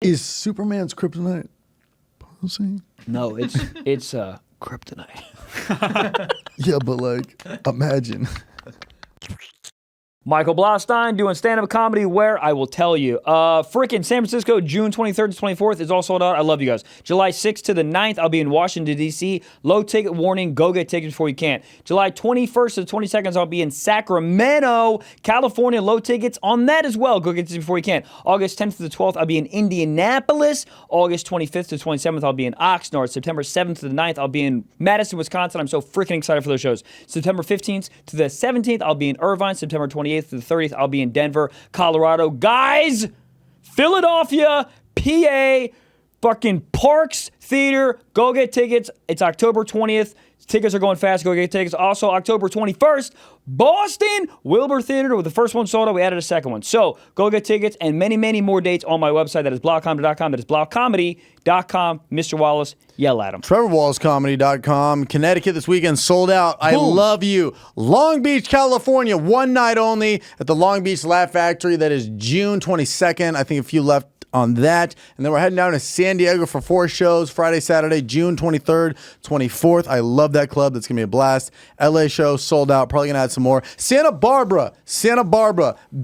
Is Superman's kryptonite pussy? No, it's kryptonite. Yeah, but like, imagine. Michael Blaustein doing stand-up comedy where I will tell you. Frickin' San Francisco, June 23rd to 24th is all sold out. I love you guys. July 6th to the 9th, I'll be in Washington, D.C. Low ticket warning. Go get tickets before you can. July 21st to the 22nd, I'll be in Sacramento, California. Low tickets on that as well. Go get tickets before you can. August 10th to the 12th, I'll be in Indianapolis. August 25th to the 27th, I'll be in Oxnard. September 7th to the 9th, I'll be in Madison, Wisconsin. I'm so freaking excited for those shows. September 15th to the 17th, I'll be in Irvine. September 28th to the 30th, I'll be in Denver, Colorado. Guys, Philadelphia, PA, fucking Parks Theater. Go get tickets. It's October 20th. Tickets are going fast. Go get tickets. Also, October 21st, Boston, Wilbur Theater. With the first one sold out, we added a second one. So go get tickets and many, many more dates on my website. That is blogcomedy.com. That is blogcomedy.com. Mr. Wallace, yell at him. TrevorWallsComedy.com. Connecticut this weekend sold out. I love you. Long Beach, California, one night only at the Long Beach Laugh Factory. That is June 22nd. I think a few left on that. And then we're heading down to San Diego for 4 shows, Friday, Saturday, June 23rd, 24th. I love that club. That's going to be a blast. LA show sold out. Probably going to add some more. Santa Barbara,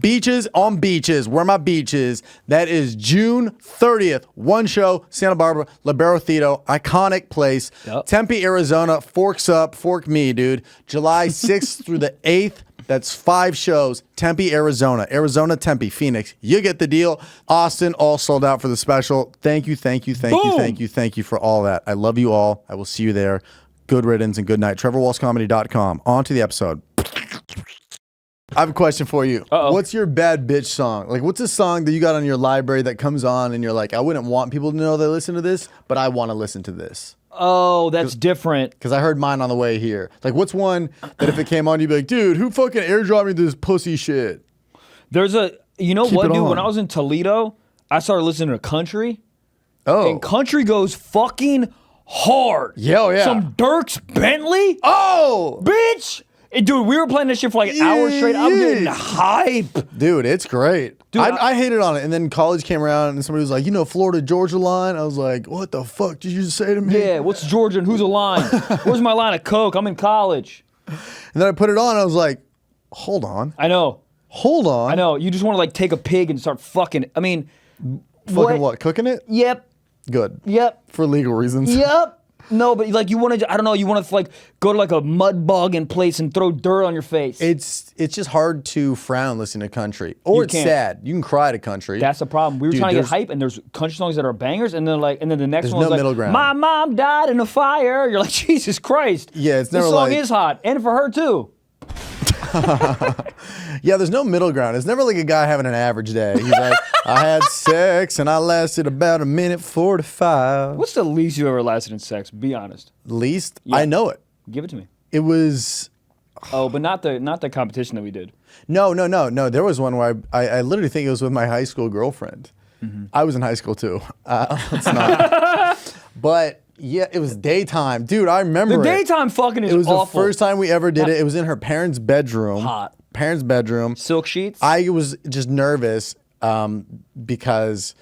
Beaches on Beaches. Where my beaches. That is June 30th. One show, Santa Barbara, Libero Theater, iconic place. Yep. Tempe, Arizona, Forks Up, Fork Me, dude. July 6th through the 8th. That's 5 shows. Tempe, Arizona, Tempe, Phoenix. You get the deal. Austin, all sold out for the special. Thank you for all that. I love you all. I will see you there. Good riddance and good night. TrevorWallsComedy.com. On to the episode. I have a question for you. Uh-oh. What's your bad bitch song? Like, what's a song that you got on your library that comes on and you're like, I wouldn't want people to know they listen to this, but I want to listen to this? Oh, that's different. Because I heard mine on the way here. Like, what's one that if it came on, you'd be like, dude, who fucking airdropped me this pussy shit? There's you know Keep what, it dude? on. When I was in Toledo, I started listening to country. Oh. And country goes fucking hard. Yeah, oh, yeah. Some Dierks Bentley. Oh! Bitch! Dude, we were playing this shit for like an hour straight. I'm getting hype. Dude, it's great. Dude, I hated on it. And then college came around and somebody was like, Florida Georgia line? I was like, what the fuck did you just say to me? Yeah, what's Georgia and who's a line? Where's my line of Coke? I'm in college. And then I put it on and I was like, hold on. I know. Hold on. I know. You just want to like take a pig and start fucking. I mean, Fucking what? Cooking it? Yep. Good. Yep. For legal reasons. Yep. No, but like you want to, I don't know, you want to like go to like a mud bogging place and throw dirt on your face. It's just hard to frown listening to country. Or it's sad. You can cry to country. That's the problem. We were trying to get hype, and there's country songs that are bangers, and then the next one's like, middle ground. My mom died in a fire. You're like, Jesus Christ. Yeah, it's never this song like, is hot, and for her too. Yeah, there's no middle ground. It's never like a guy having an average day. He's like, I had sex and I lasted about 1:45. What's the least you ever lasted in sex? Be honest. Least? Yeah. I know it. Give it to me. It was... Oh, but not the competition that we did. No. There was one where I literally think it was with my high school girlfriend. Mm-hmm. I was in high school too. It's not. But yeah, it was daytime. Dude, I remember the daytime fucking is awful. It was the first time we ever did it. It was in her parents' bedroom. Hot. Parents' bedroom. Silk sheets? I was just nervous because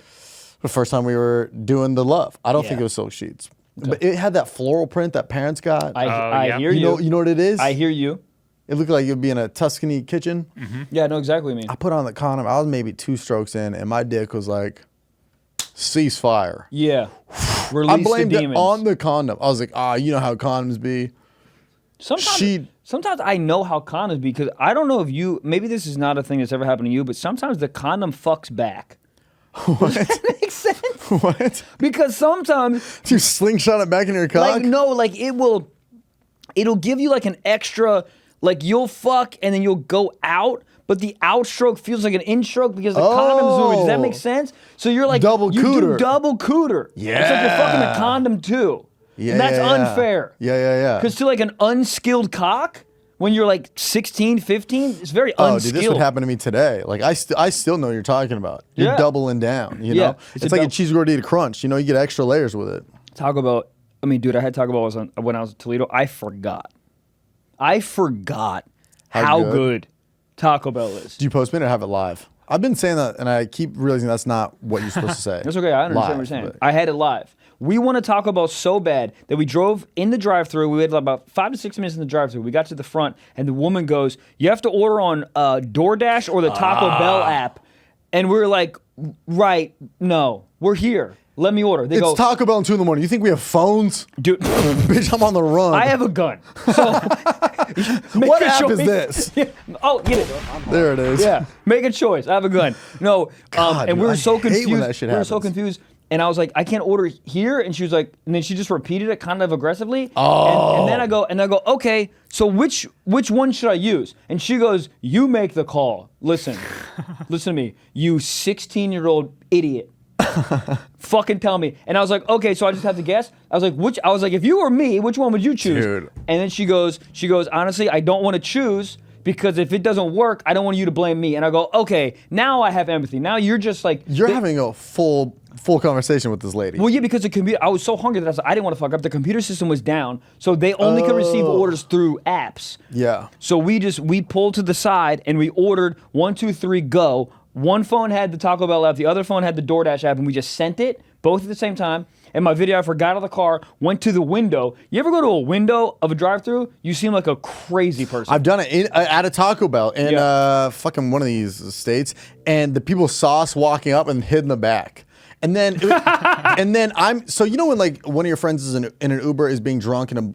the first time we were doing the love. I don't think it was silk sheets. Okay. But it had that floral print that parents got. I hear you. You know what it is? I hear you. It looked like it would be in a Tuscany kitchen. Mm-hmm. Yeah, I know exactly what you mean. I put on the condom. I was maybe 2 strokes in, and my dick was like, ceasefire. Yeah. Release I blamed the it demons. on the condom. I was like, you know how condoms be. Sometimes I know how condoms be, because I don't know if you, maybe this is not a thing that's ever happened to you, but sometimes the condom fucks back. What? Does that make sense? What? Because sometimes... You slingshot it back in your cock? Like, no, like it'll give you like an extra, like you'll fuck and then you'll go out, but the outstroke feels like an instroke because the condom's moving. Does that make sense? So you're like... Double cooter. You do double cooter. Yeah. It's like you're fucking the condom too. Yeah, and that's unfair. Yeah. Because to like an unskilled cock, when you're like 16, 15, it's very unskilled. Dude, this would happen to me today. Like, I still know what you're talking about. You're doubling down, you know? It's like a cheese gordita crunch. You know, you get extra layers with it. Taco Bell, I mean, dude, I had Taco Bell when I was in Toledo. I forgot how good Taco Bell is. Do you Postmate or have it live? I've been saying that, and I keep realizing that's not what you're supposed to say. That's okay. I understand what you're saying. I had it live. We want to Taco Bell so bad that we drove in the drive-thru. We waited about 5 to 6 minutes in the drive-thru. We got to the front, and the woman goes, "You have to order on DoorDash or the Taco Bell app." And we were like, "Right, no, we're here. Let me order." They It's go, Taco Bell at 2 a.m. You think we have phones? "Dude, Bitch, I'm on the run. I have a gun." So, What app is this? Oh, get it. There it is. Yeah, make a choice. I have a gun. No, God, and we were I so hate when confused. that shit We were so happens. confused. And I was like, "I can't order here." And she was like, and then she just repeated it kind of aggressively. Oh. And then I go, "Okay, so which one should I use?" And she goes, "You make the call. Listen to me, you 16-year-old idiot. Fucking tell me." And I was like, "Okay, so I just have to guess." I was like, "If you were me, which one would you choose?" Dude. And then she goes, "Honestly, I don't want to choose because if it doesn't work, I don't want you to blame me." And I go, "Okay, now I have empathy. Now you're just like You're having a full conversation with this lady. Well, yeah, because the computer. I was so hungry that I didn't want to fuck up. The computer system was down, so they only could receive orders through apps. Yeah. So we pulled to the side and we ordered 1, 2, 3, go. One phone had the Taco Bell app, the other phone had the DoorDash app, and we just sent it both at the same time. And my videographer got out of the car, went to the window. You ever go to a window of a drive-thru? You seem like a crazy person. I've done it at a Taco Bell in fucking one of these states, and the people saw us walking up and hid in the back. And then, so you know when like one of your friends is in an Uber is being drunk and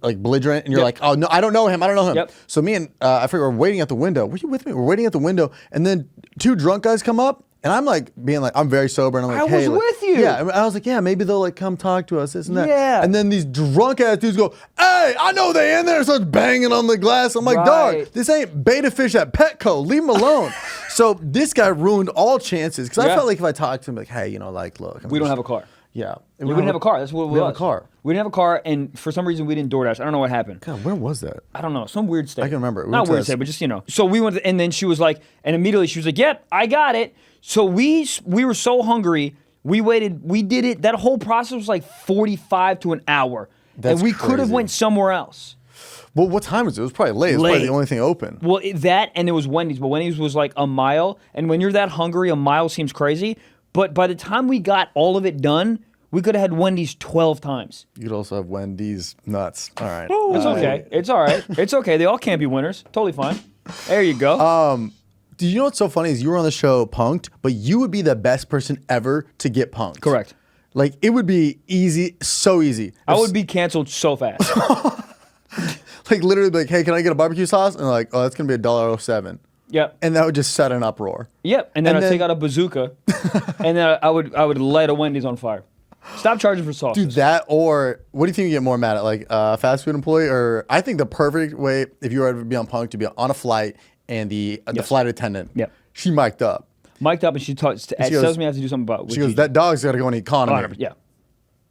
like belligerent, and you're like, "Oh no, I don't know him. Yep. So me and I forget, we're waiting at the window. Were you with me? We're waiting at the window, and then 2 drunk guys come up. And I'm like being like, I'm very sober, and I'm like, I "Hey, was like, with you." Yeah, I was like, "Yeah, maybe they'll like come talk to us, this and that." Yeah. And then these drunk ass dudes go, "Hey, I know they in there," and starts banging on the glass. I'm like, Right. "Dog, this ain't beta fish at Petco. Leave them alone." So this guy ruined all chances because I felt like if I talked to him, like, "Hey, you know, like, look, we don't have a car. Yeah, We didn't have a car. That's what it was. We have a car. We didn't have a car, and for some reason we didn't DoorDash. I don't know what happened. God, when was that? I don't know, some weird state. I can remember. Not weird state, but just, you know. So we went, and then she was like, and immediately she was like, "Yep, I got it." So we were so hungry, we waited, we did it. That whole process was like 45 to an hour. That's and we could have crazy. went somewhere else. Well, what time was it? It was probably late. It was probably Late. the only thing open. Well, that, and it was Wendy's, but Wendy's was like a mile. And when you're that hungry, a mile seems crazy. But by the time we got all of it done, we could have had Wendy's 12 times. You could also have Wendy's nuts. All right. It's okay. It's all right. It's okay. They all can't be winners. Totally fine. There you go. Do you know what's so funny is you were on the show punked, but you would be the best person ever to get punked. Correct. Like it would be easy, so easy. I would be canceled so fast. Like literally be like, "Hey, can I get a barbecue sauce?" And they're like, "Oh, that's gonna be $1.07." Yep. And that would just set an uproar. Yep. And then And I'd then- take out a bazooka, and then I would light a Wendy's on fire. Stop charging for sauces. Dude, that or what do you think you get more mad at? Like a fast food employee, or I think the perfect way if you were to be on punked to be on a flight and the flight attendant. Yep. She mic'd up. Mic'd up, and she tells goes- me I have to do something about. She goes, "That dog's got to go in economy. Yeah.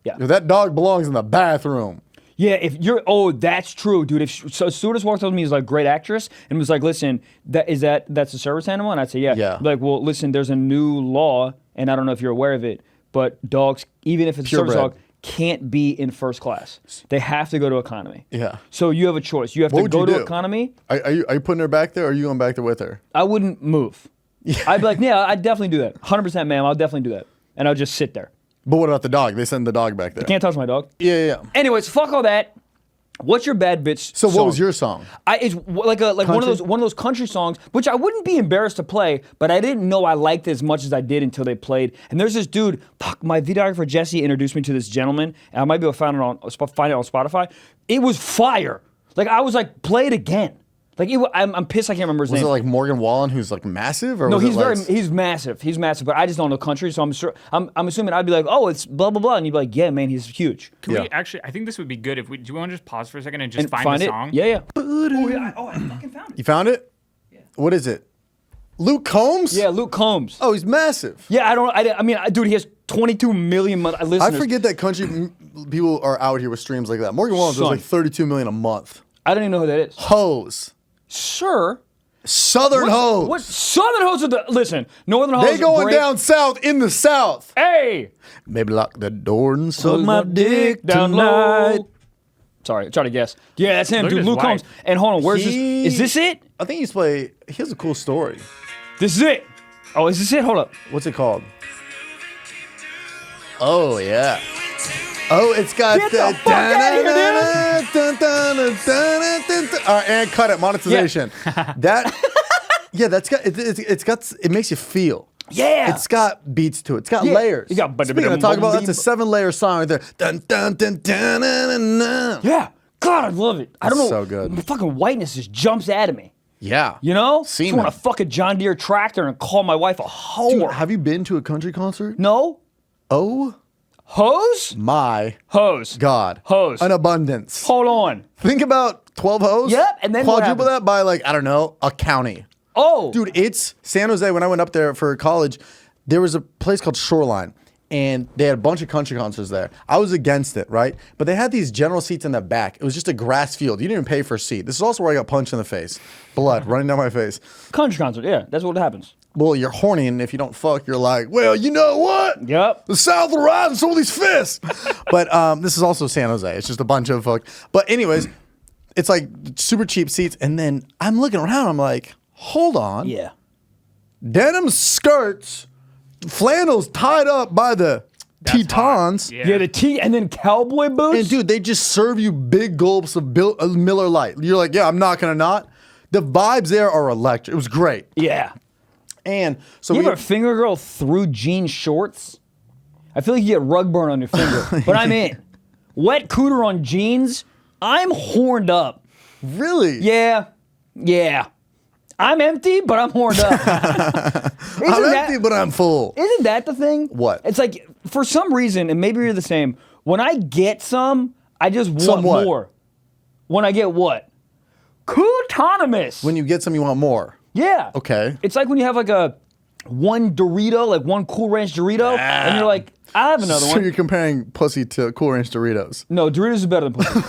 Yeah. That dog belongs in the bathroom." Yeah, if you're, that's true, dude. So a stewardess walked up to me, who's like great actress, and was like, "Listen, that's a service animal," and I'd say, "Yeah." Yeah. Like, well, listen, there's a new law, and I don't know if you're aware of it, but dogs, even if it's a service Purebred. dog, can't be in first class. They have to go to economy. Yeah. So you have a choice. You have What to would go you to do? economy. Are you putting her back there, or are you going back there with her? I wouldn't move. I'd be like, "Yeah, I'd definitely do that. 100%, ma'am. I'll definitely do that," and I'll just sit there. But what about the dog? They send the dog back there. Can't touch my dog. Yeah. Anyways, fuck all that. What's your bad bitch? So what song? was your song? It's like one of those country songs, which I wouldn't be embarrassed to play, but I didn't know I liked it as much as I did until they played. And there's this dude, my videographer Jesse introduced me to this gentleman, and I might be able to find it on Spotify. It was fire. Like I was like, play it again. Like I'm pissed I can't remember his Was name. it like Morgan Wallen, who's like massive, or No, was he's it like, he's massive. He's massive, but I just don't know country, so I'm assuming I'd be like, "Oh, it's blah blah blah," and you'd be like, "Yeah, man, he's huge." Can Yeah. we actually? I think this would be good if we. Do you want to just pause for a second and just And find the it? song? Yeah. Oh, I fucking found it. You found it? Yeah. What is it? Luke Combs? Yeah, Luke Combs. Oh, he's massive. Yeah, I mean, dude, he has 22 million listeners. I forget that country people are out here with streams like that. Morgan Wallen does Son. like 32 million a month. I don't even know who that is. Hoes. Sure. Southern hoes. What Southern hoes are listen, Northern hoes They are going great. down south in the south. Hey! Maybe lock the door and suck Close my dick down tonight. low. Sorry, try to guess. Yeah, that's him, Look at dude. his Luke wife. Combs. And hold on, where's this? Is this it? I think he's play. He has a cool story. This is it. Oh, is this it? Hold up. What's it called? Oh, yeah. Oh, it's got Get the fuck outta here, dude. All right, and cut it. Monetization. That's got it makes you feel. Yeah. It's got beats to it. It's got layers. You got Speaking of talk about, that's a 7-layer song right there. Dun, dun, dun, dun, dun, dun, dun. Yeah. God, I love it. I don't know. So good. The fucking whiteness just jumps out of me. Yeah. You know? Semen. Just want to fuck a John Deere tractor and call my wife a whore. Dude, have you been to a country concert? No? Oh Hose? my Hose. God. Hose. An abundance. Hold on. Think about 12 hoes. Yep, and then what quadruple happens? that by like, I don't know, a county. Oh. Dude, it's San Jose. When I went up there for college, there was a place called Shoreline, and they had a bunch of country concerts there. I was against it, right? But they had these general seats in the back. It was just a grass field. You didn't even pay for a seat. This is also where I got punched in the face. Blood running down my face. Country concert, yeah. That's what happens. Well, you're horny, and if you don't fuck, you're like, well, you know what? Yep. The South will rise and so will these fists. But this is also San Jose. It's just a bunch of fuck. But anyways, it's like super cheap seats. And then I'm looking around. I'm like, hold on. Yeah. Denim skirts, flannels tied up by the Tetons. Yeah. Yeah, the T and then cowboy boots. And dude, they just serve you big gulps of Miller Lite. You're like, yeah, I'm not gonna not. The vibes there are electric. It was great. Yeah. And so You ever finger girl through jean shorts? I feel like you get rug burn on your finger. But I'm in. Wet cooter on jeans, I'm horned up. really? Yeah. Yeah. I'm empty, but I'm horned up. I'm empty, but I'm full. Isn't that the thing? What? It's like, for some reason, and maybe you're the same, when I get some, I just want Some what? more. When I get what? Cootonomous. When you get some, you want more. Yeah. Okay. It's like when you have like one Dorito, like one Cool Ranch Dorito, and you're like, I have another So one. you're comparing pussy to Cool Ranch Doritos. No, Doritos is better than pussy.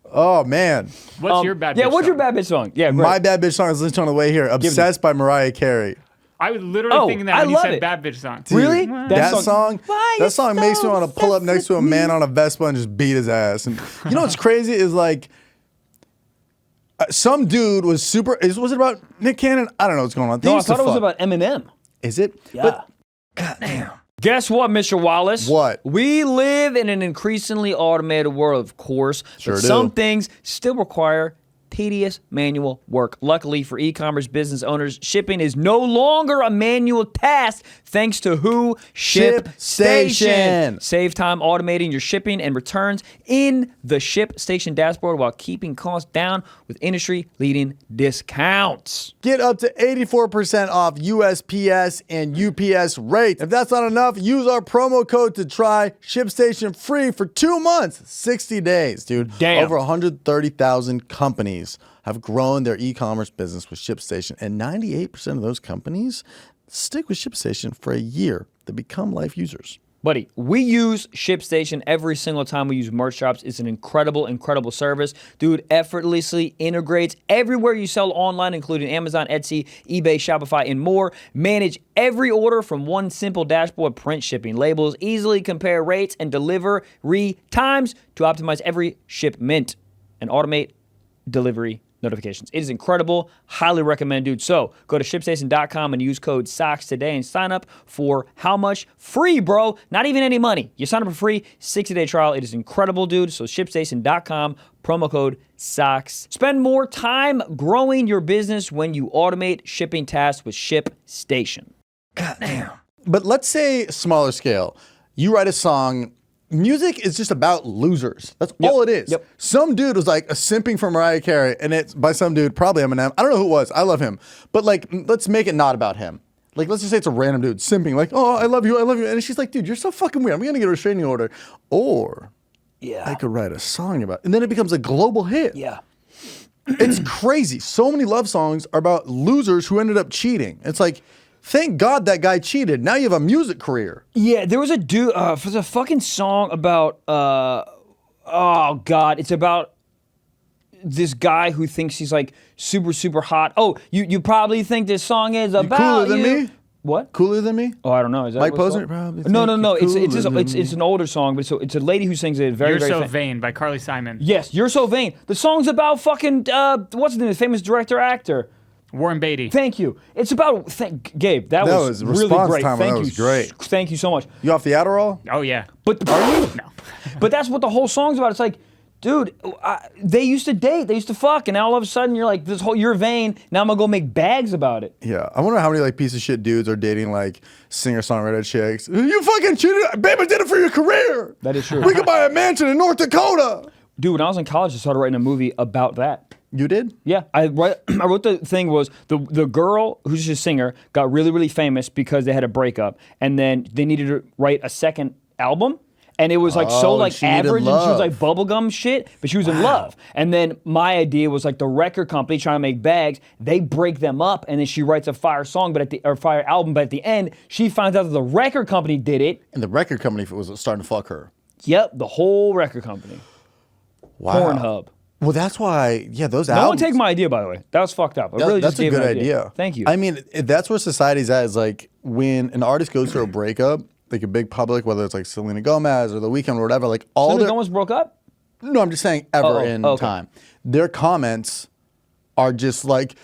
Oh, man. What's your bad? Yeah, bitch what's your song? bad bitch song? Yeah, great. My Bad Bitch song is listening on the way here. Obsessed by Mariah Carey. I was literally thinking that I when you love said it. bad bitch song. Really? That song Why you makes me so want to pull up next to a man on a Vespa and just beat his ass. And you know what's crazy is like some dude was super. Was it about Nick Cannon? I don't know what's going on. They No, I used to thought it was fuck. about Eminem. Is it? Yeah. But goddamn. Guess what, Mr. Wallace? What? We live in an increasingly automated world, of course. Sure but do. some things still require tedious manual work. Luckily for e-commerce business owners, shipping is no longer a manual task thanks to who? ShipStation. Save time automating your shipping and returns in the ShipStation dashboard while keeping costs down with industry-leading discounts. Get up to 84% off USPS and UPS rates. If that's not enough, use our promo code to try ShipStation free for 2 months, 60 days, dude. Damn. Over 130,000 companies have grown their e-commerce business with ShipStation, and 98% of those companies stick with ShipStation for a year. They become life users. Buddy, we use ShipStation every single time we use merch shops. It's an incredible, incredible service. Dude, effortlessly integrates everywhere you sell online, including Amazon, Etsy, eBay, Shopify, and more. Manage every order from one simple dashboard, print shipping labels, easily compare rates and delivery times to optimize every shipment and automate delivery notifications. It is incredible. Highly recommend, dude. So go to ShipStation.com and use code SOCKS today and sign up for how much? Free, bro. Not even any money. You sign up for free, 60-day trial. It is incredible, dude. So ShipStation.com, promo code SOCKS. Spend more time growing your business when you automate shipping tasks with ShipStation. Goddamn. But let's say smaller scale. You write a song. Music is just about losers. That's all it is. Yep. Some dude was like a simping for Mariah Carey, and it's by some dude, probably Eminem. I don't know who it was. I love him. But like, let's make it not about him. Like, let's just say it's a random dude simping, like, oh, I love you, I love you. And she's like, dude, you're so fucking weird. I'm going to get a restraining order. Or I could write a song about it. And then it becomes a global hit. Yeah. It's crazy. So many love songs are about losers who ended up cheating. It's like, thank God that guy cheated. Now you have a music career. Yeah, there was a dude, there's a fucking song about, oh God, it's about this guy who thinks he's like super, super hot. Oh, you probably think this song is about cooler than you. me? What? Cooler than me? Oh, I don't know. Is that Mike what it's Posner? called? Probably No, think no. you're It's an older song, but it's a lady who sings it. Very, You're very So famous. Vain by Carly Simon. Yes, You're So Vain. The song's about fucking what's his name? The famous director actor. Warren Beatty. Thank you. It's about Gabe. That was really response great. time. Thank That you. was great. Thank you so much. You off the Adderall? Oh yeah. But Are you? No. But that's what the whole song's about. It's like, dude, they used to date, they used to fuck, and now all of a sudden you're like, you're vain. Now I'm gonna go make bags about it. Yeah, I wonder how many like piece of shit dudes are dating like singer-songwriter chicks. You fucking cheated, babe. I did it for your career. That is true. We could buy a mansion in North Dakota. Dude, when I was in college, I started writing a movie about that. You did? Yeah, I wrote the thing was the girl who's a singer got really, really famous because they had a breakup, and then they needed to write a second album. And it was like so like she needed average, and she was love. like bubblegum shit, but she was in love. And then my idea was like the record company trying to make bags, they break them up, and then she writes a fire song, fire album, but at the end she finds out that the record company did it. And the record company was starting to fuck her. Yep, the whole record company. Wow. Pornhub. Well, that's why. Yeah, those No albums. one take my idea, by the way. That was fucked up. I really That's just a gave good an idea. Thank you. I mean, that's where society's at. Is like when an artist goes through a breakup, like a big public, whether it's like Selena Gomez or The Weeknd or whatever, like all Selena their Gomez broke up? no, I'm just saying ever in okay. time, their comments are just like,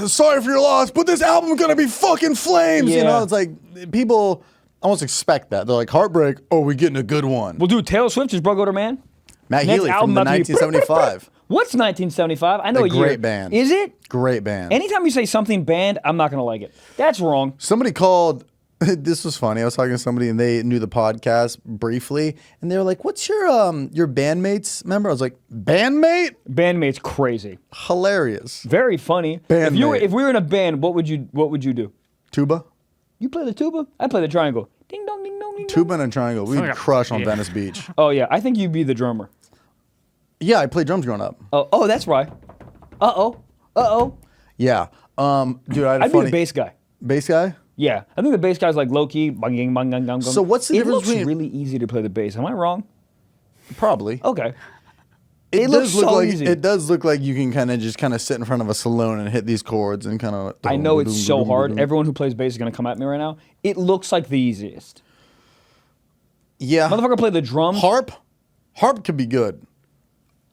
"Sorry for your loss, but this album's gonna be fucking flames." You Yeah. know, it's like people almost expect that. They're like, "Heartbreak, oh, we're getting a good one." Well, dude, Taylor Swift just broke up with her man. Matt Next Healy album from the about to be 1975. What's 1975? I know a year. Great band. Is it? Great band. Anytime you say something band, I'm not gonna like it. That's wrong. Somebody called. This was funny. I was talking to somebody and they knew the podcast briefly, and they were like, "What's your bandmates member?" I was like, "Bandmate? Bandmate's crazy. Hilarious." Very funny. Bandmate. If we were in a band, what would you do? Tuba, You play the tuba? I play the triangle. Ding dong ding dong ding dong. tuba, and a triangle. We'd like a- crush on yeah. Venice Beach. Oh yeah, I think you'd be the drummer. Yeah, I played drums growing up. Oh, that's right. Uh-oh. Yeah, dude, I had a I'd funny be the bass guy. bass guy. Yeah, I think the bass guy's like low key. Bang, bang, bang, bang, bang. So what's the it difference looks between- really easy to play the bass. Am I wrong? Probably. Okay. It It does looks look so like easy. it does look like you can kind of sit in front of a saloon and hit these chords and kind of. I know it's so hard. Everyone who plays bass is gonna come at me right now. It looks like the easiest. Yeah. Motherfucker play the drums. Harp could be good.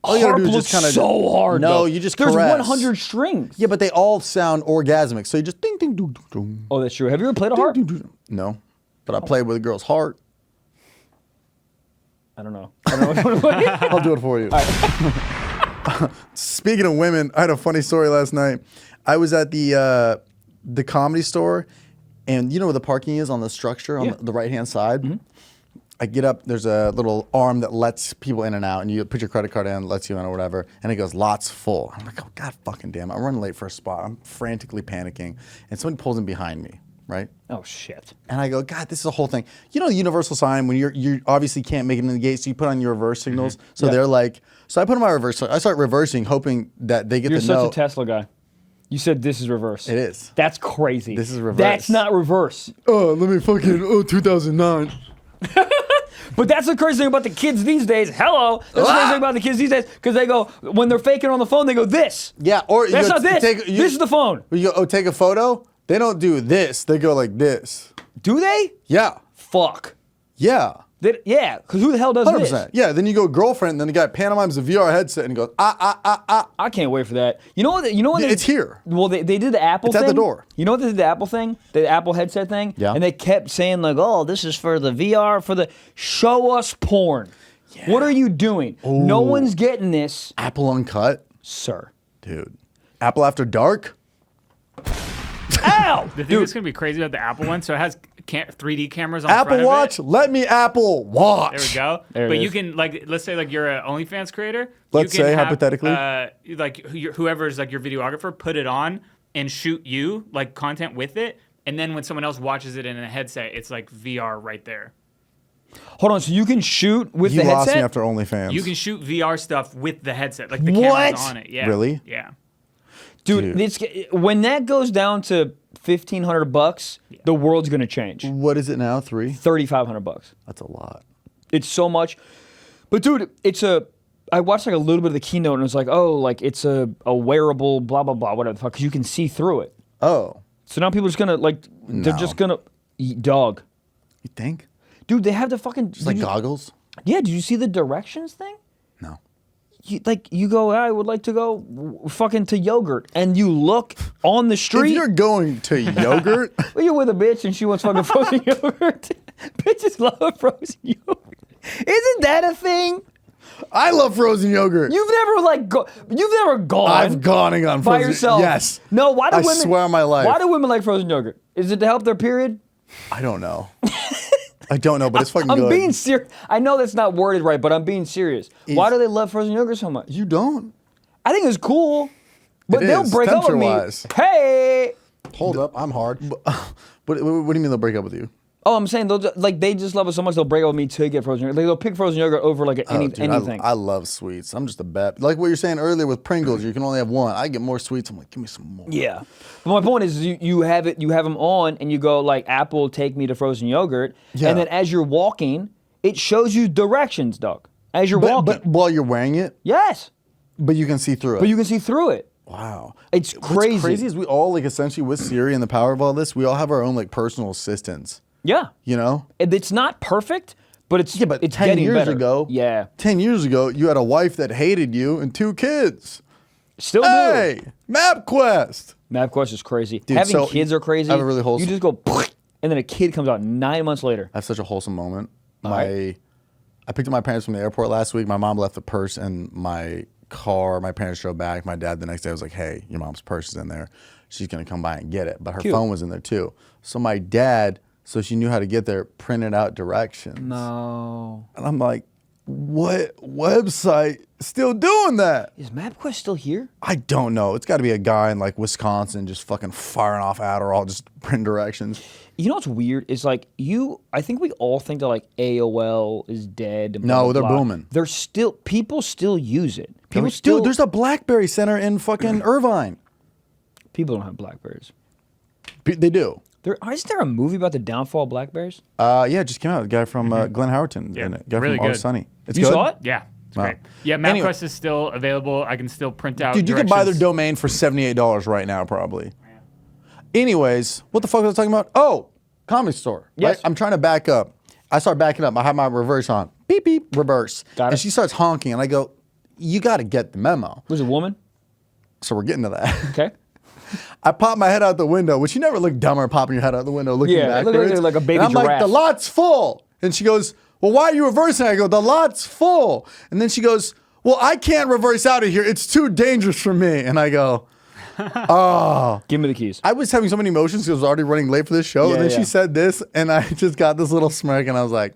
All you Harp gotta do is looks just kind of so hard. No, though. you just There's caress. 100 strings. Yeah, but they all sound orgasmic. So you just ding ding ding ding ding. Oh, that's true. Have you ever played a harp? ding, ding, ding. No, but I played with a girl's heart. I don't know. I don't know what to play. I'll do it for you. Speaking of women, I had a funny story last night. I was at the Comedy Store, and you know where the parking is on the structure on Yeah. the right hand side. I get up. There's a little arm that lets people in and out, and you put your credit card in, lets you in or whatever, and it goes lots full. I'm like, oh god, fucking damn! I'm running late for a spot. I'm frantically panicking, and somebody pulls in behind me, right? Oh shit. And I go, God, this is a whole thing. You know, the universal sign when you obviously can't make it in the gate, so you put on your reverse signals. So Yeah. they're like, so I put on my reverse. I start reversing, hoping that they get You're the such note. a Tesla guy. You said this is reverse. It is. That's crazy. This is reverse. That's not reverse. Oh, let me fucking 2009. But that's the crazy thing about the kids these days. Hello. That's the crazy thing about the kids these days because they go, when they're faking on the phone, they go, this. Yeah, or That's you go, not this. This is the phone. You go, oh, take a photo. They don't do this. They go like this. Do they? Yeah, Fuck. yeah. Yeah, because who the hell does 100%. this? Yeah, then you go girlfriend, and then the guy pantomimes the VR headset and he goes, ah. I can't wait for that. You know what? You know what? It's here. Well, they did the Apple It's thing. at the door. You know what they did the Apple thing? The Apple headset thing? Yeah. And they kept saying, like, oh, this is for the VR, for the show us porn. Yeah. What are you doing? No one's getting this. Apple Uncut. Sir. Dude. Apple After Dark. Ow! The thing that's gonna be crazy about the Apple one, so it has 3D cameras on the front Apple of Watch. it. Let me Apple Watch. There we go. There it But you is. can let's say you're an OnlyFans creator. Let's you can say, have, hypothetically. Whoever's like your videographer, put it on and shoot you like content with it, and then when someone else watches it in a headset, it's like VR right there. Hold on, so you can shoot with You the lost headset? me after OnlyFans. You can shoot VR stuff with the headset, like the What? camera's on it. Yeah. Really? Yeah. Dude, when that goes down to $1,500, the world's gonna change. What is it now? 3? $3,500. That's a lot. It's so much. But dude, I watched like a little bit of the keynote and it was like, oh, like it's a wearable blah blah blah, whatever the fuck, because you can see through it. Oh. So now people are just gonna they're No. just gonna eat dog. You think? Dude, they have the fucking It's like goggles? Yeah, did you see the directions thing? No. you go, I would like to go fucking to yogurt, and you look on the street. If you're going to yogurt, well, you're with a bitch and she wants fucking frozen yogurt. Bitches love frozen yogurt. Isn't that a thing? I love frozen yogurt. You've never gone. I've gone and gone by frozen. yourself. Yes. No. Why do I women? swear on my life. Why do women like frozen yogurt? Is it to help their period? I don't know. I don't know, but it's fucking good. I'm being serious. I know that's not worded right, but I'm being serious. Why do they love frozen yogurt so much? You don't? I think it's cool, but It they'll is, break up with me. temperature-wise. Hey. Hold up, I'm hard. What do you mean they'll break up with you? Oh, I'm saying they just love it so much they'll break up with me to get frozen yogurt. They'll pick frozen yogurt over like anything. I love sweets. I'm just a bad. Like what you're saying earlier with Pringles, you can only have one. I get more sweets. I'm like, give me some more. Yeah. But my point is you have them on and you go like, Apple, take me to frozen yogurt. Yeah. And then as you're walking, it shows you directions, dog. As you're walking. But while you're wearing it, yes. but you can see through it. But you can see through it. Wow. It's crazy. What's crazy is we all like essentially with Siri and the power of all this, we all have our own like personal assistants. Yeah. You know? It's not perfect, but it's 10 getting years better. ago. Yeah. 10 years ago, you had a wife that hated you and 2 kids. Still Hey, MapQuest. MapQuest is crazy. Dude, Having so kids are crazy. I have a really wholesome- You just go, and then a kid comes out 9 months later. I have such a wholesome moment. Right. I picked up my parents from the airport last week. My mom left the purse in my car. My parents drove back. My dad the next day was like, hey, your mom's purse is in there. She's going to come by and get it. But her Cute. phone was in there too. So my dad, so she knew how to get there, printed out directions. No. And I'm like, what website still doing that? Is MapQuest still here? I don't know. It's got to be a guy in like Wisconsin just fucking firing off Adderall, just print directions. You know what's weird? Is like I think we all think that like AOL is dead. And No, blah, they're blah. booming. People still use it. People still. Dude, there's a BlackBerry Center in fucking Irvine. People don't have Blackberries. They do. Isn't there a movie about the downfall of Blackberries? Yeah, it just came out. The guy from Glenn Howerton in it. Guy really from Always good. Sunny. It's You good? saw it? Yeah, it's Wow. great. Yeah, MapQuest Anyway. is still available. I can still print out. Dude, you can buy their directions. domain for $78 right now, probably. Anyways, what the fuck was I talking about? Oh, Comedy Store. Yes. Right? I'm trying to back up. I start backing up. I have my reverse on. Beep, beep, reverse. Got it. And she starts honking, and I go, you got to get the memo. Was it a woman? So we're getting to that. Okay. I pop my head out the window, which you never look dumber popping your head out the window looking Yeah, it backwards. looked like a baby and I'm like, giraffe. the lot's full. And she goes, well, why are you reversing? I go, the lot's full. And then she goes, well, I can't reverse out of here. It's too dangerous for me. And I go, oh. Give me the keys. I was having so many emotions because I was already running late for this show. Yeah, and then yeah. she said this, and I just got this little smirk, and I was like,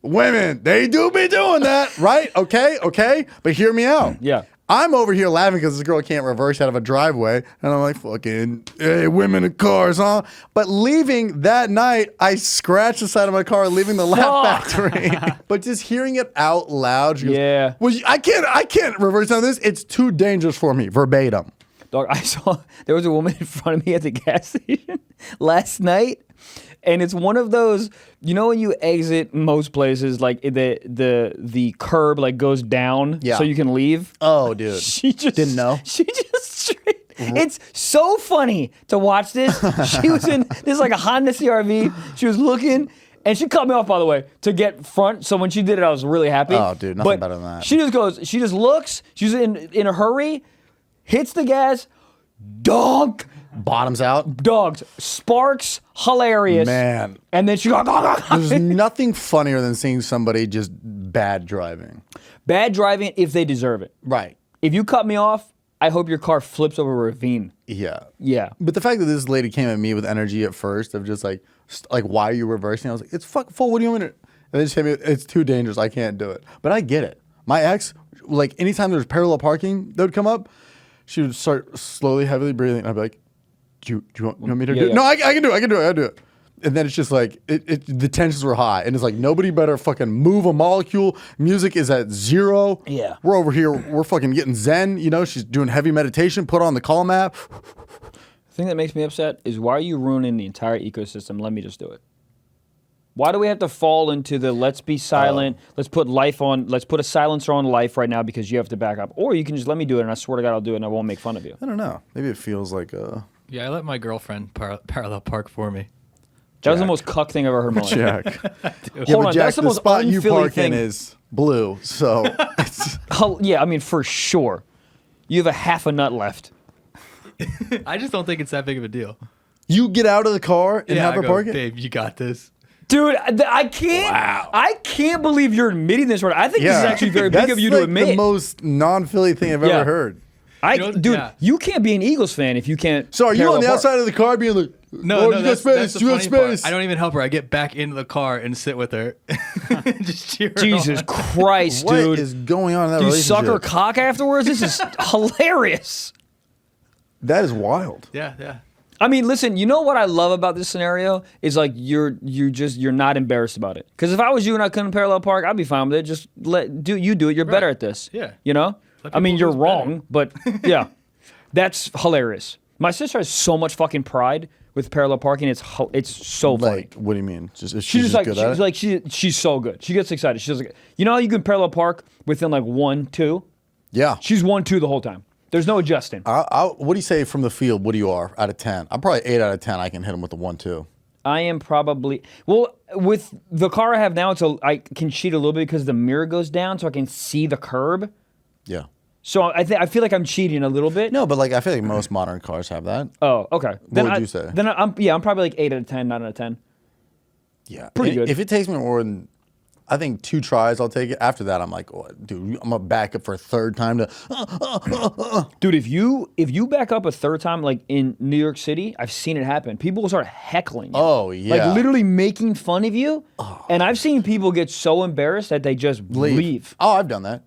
women, they do be doing that, right? Okay. But hear me out. Yeah. I'm over here laughing because this girl can't reverse out of a driveway. And I'm like, fucking, hey, women in cars, huh? But leaving that night, I scratched the side of my car leaving the Laugh Factory. But just hearing it out loud, she goes, Yeah. well, I can't reverse out of this. It's too dangerous for me, verbatim. Dog, I saw there was a woman in front of me at the gas station last night, and it's one of those, you know, when you exit most places, like the curb like goes down, Yeah. so you can leave. Oh, dude. She just Didn't know? She just straight. It's so funny to watch this. She was in this like a Honda CRV. She was looking. And she cut me off, by the way, to get front. So when she did it, I was really happy. Oh, dude, nothing But better than that. She just goes. She just looks. She's in a hurry. Hits the gas. Dog. Bottoms out. Dogs. Sparks. Hilarious. Man. And then she goes. There's nothing funnier than seeing somebody just bad driving. Bad driving if they deserve it. Right. If you cut me off, I hope your car flips over a ravine. Yeah. Yeah. But the fact that this lady came at me with energy at first of just like why are you reversing? I was like, it's fucking full. What do you want me to? And then she hit me, it's too dangerous. I can't do it. But I get it. My ex, like anytime there's parallel parking that would come up, she would start slowly, heavily breathing. I'd be like, do you want me to do it? yeah. No, I can do it. And then it's just like, the tensions were high. And it's like, nobody better fucking move a molecule. Music is at 0. Yeah. We're over here, we're fucking getting zen. You know, she's doing heavy meditation, put on the Calm app. The thing that makes me upset is why are you ruining the entire ecosystem? Let me just do it. Why do we have to fall into the let's be silent, let's put a silencer on life right now because you have to back up? Or you can just let me do it and I swear to God I'll do it and I won't make fun of you. I don't know. Maybe it feels like Yeah, I let my girlfriend parallel park for me. That was the Jack. most cuck thing I've ever heard in my life. Jack. Hold on, Jack, that's the most spot you un-Philly park thing. in is blue, so it's, Yeah, I mean, for sure. You have a half a nut left. I just don't think it's that big of a deal. you get out of the car and have I her go, park it. babe, you got this. Dude, I can't. Wow. I can't believe you're admitting this right. I think this is actually very big That's of you like to admit. the most non-Philly thing I've ever heard. Dude, you can't be an Eagles fan if you can't. So are you on the parallel outside of the car being like, No, oh, no, you got that's space, the you got funny part. space. I don't even help her. I get back into the car and sit with her. Just cheer her Jesus on. Christ, What dude. is going on in that Do you relationship? suck her cock afterwards? This is hilarious. That is wild. Yeah. I mean, listen, you know what I love about this scenario is like you're not embarrassed about it. Because if I was you and I couldn't parallel park, I'd be fine with it. Just do it. You're better at this. Yeah. You know? Let I mean, people you're do wrong, but yeah. That's hilarious. My sister has so much fucking pride with parallel parking. It's so funny. Like, what do you mean? Is she's She's just like, good at it? she's so good. She gets excited. She's like, you know how you can parallel park within like 1, 2? Yeah. She's 1, 2 the whole time. There's no adjusting. What do you say from the field? What do you are out of 10? I'm probably 8 out of 10. I can hit him with the 1-2. I am probably with the car I have now. I can cheat a little bit because the mirror goes down, so I can see the curb. Yeah. So I feel like I'm cheating a little bit. No, but like I feel like most modern cars have that. Oh, okay. Then would you say? Then I'm probably like 8 out of 10, 9 out of 10. Yeah. Pretty good. If it takes me more than, I think 2 tries, I'll take it. After that, I'm like, oh, dude, I'm gonna back up for a third time to. Dude, if you back up a third time, like in New York City, I've seen it happen. People will start heckling you. Oh, yeah. Like literally making fun of you. And I've seen people get so embarrassed that they just leave. Oh, I've done that.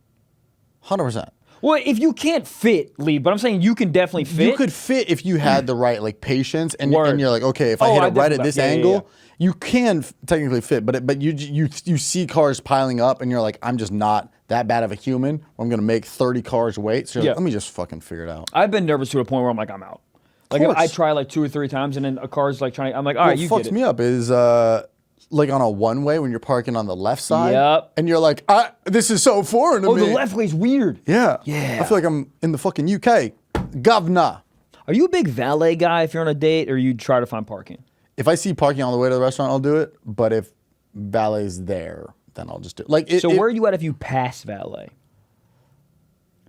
100%. Well, if you can't fit, leave. But I'm saying you can definitely fit. You could fit if you had the right like patience and Word. you're like, okay, if I Oh, hit I it right at definitely- this yeah, yeah, angle, yeah. you can technically fit. But you see cars piling up and you're like, I'm just not that bad of a human. I'm gonna make 30 cars wait. So you're like, Yeah. let me just fucking figure it out. I've been nervous to a point where I'm like, I'm out. Like if I try like 2 or 3 times and then a car's like trying. I'm like, all right, you What get fucks it. me up is like on a one-way when you're parking on the left side. Yep. And you're like, this is so foreign to Oh, me. the left way's weird. Yeah. Yeah. I feel like I'm in the fucking UK. Governor. Are you a big valet guy if you're on a date, or you try to find parking? If I see parking on the way to the restaurant, I'll do it. But if valet's there, then I'll just do it. Like, Where are you at if you pass valet?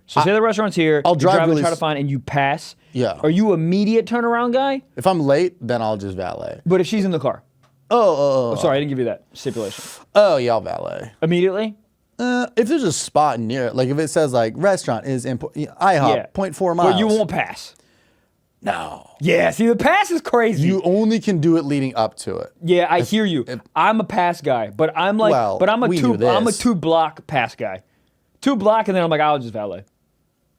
So say the restaurant's here. I'll you drive and really try to find, and you pass. Yeah. Are you immediate turnaround guy? If I'm late, then I'll just valet. But if she's in the car, Oh, sorry, I didn't give you that stipulation. oh, yeah, I'll valet. Immediately. If there's a spot near, like if it says like restaurant is in IHOP, 0.4 miles. But you won't pass. No. Yeah. See, the pass is crazy. You only can do it leading up to it. Yeah, I hear you. I'm a pass guy, but I'm like, Well, I'm a we knew this. 2 block pass guy. 2 block, and then I'm like, I'll just valet.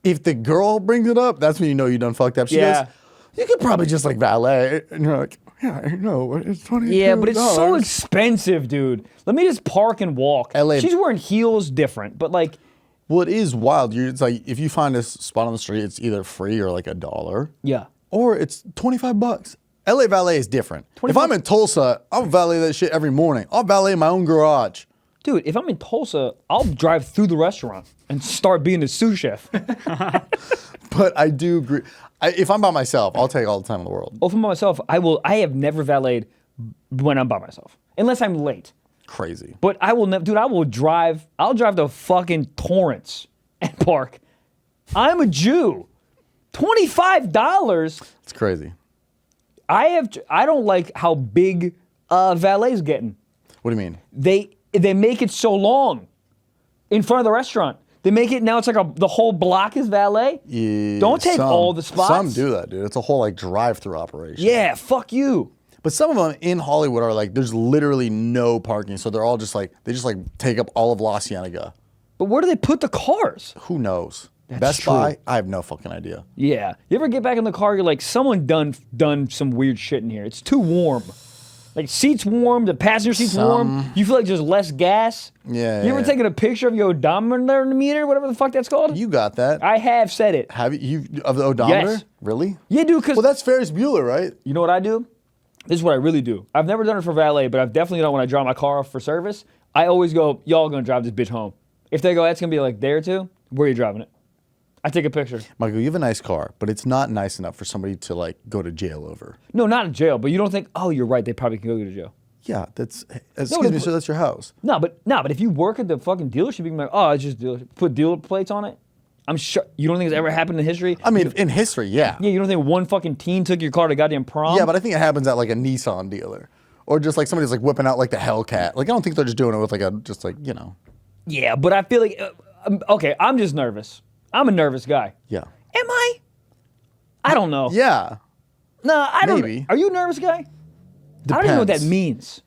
If the girl brings it up, that's when you know you done fucked up. She Yeah. goes, you could probably just like valet. And you're like, yeah, I know. It's $22. Yeah, but it's so expensive, dude. Let me just park and walk. LA. She's wearing heels, different, but like, Well, it is wild. It's like if you find a spot on the street, it's either free or like $1. yeah. Or it's $25. LA valet is different. If 25 I'm in Tulsa, I'll valet that shit every morning. I'll valet my own garage. Dude, if I'm in Tulsa, I'll drive through the restaurant and start being the sous chef. But I do agree. If I'm by myself, I'll take all the time in the world. Well, for myself, I have never valeted when I'm by myself, unless I'm late. Crazy. But I will never, dude. I'll drive to fucking Torrance and park. I'm a Jew. $25. It's crazy. I don't like how big valet's getting. What do you mean? They make it so long in front of the restaurant. They make it now. It's like the whole block is valet. Yeah, Don't take all the spots. Some do that, dude. It's a whole like drive-through operation. Yeah, fuck you. But some of them in Hollywood are like, there's literally no parking, so they're all just like they take up all of La Cienega. But where do they put the cars? Who knows? That's Best true. Buy? I have no fucking idea. Yeah. You ever get back in the car? You're like, someone done some weird shit in here. It's too warm. Like seats warm, the passenger seat's warm. You feel like there's less gas. Yeah. You ever taken a picture of your odometer, whatever the fuck that's called? You got that? I have said it. Have you of the odometer? Yes. Really? Yeah, dude. Because Well, that's Ferris Bueller, right? you know what I do? This is what I really do. I've never done it for valet, but I've definitely done it when I drive my car off for service. I always go, y'all gonna drive this bitch home. If they go, that's gonna be like day or two. Where are you driving it? I take a picture. Michael, you have a nice car, but it's not nice enough for somebody to like go to jail over. No, not in jail, but you don't think, oh, you're right, they probably can go to jail. Yeah, excuse me, sir, that's your house. No, but if you work at the fucking dealership, you can be like, oh, it's just dealership. Put dealer plates on it. I'm sure you don't think it's ever happened in history. I mean, in history, yeah. Yeah, you don't think one fucking teen took your car to goddamn prom? Yeah, but I think it happens at like a Nissan dealer, or just like somebody's like whipping out like the Hellcat. Like I don't think they're just doing it with like Yeah, but I feel like okay, I'm just nervous. I'm a nervous guy. Yeah. Am I? I don't know. Yeah. No, I don't. Maybe. Are you a nervous guy? I don't even know what that Depends. means.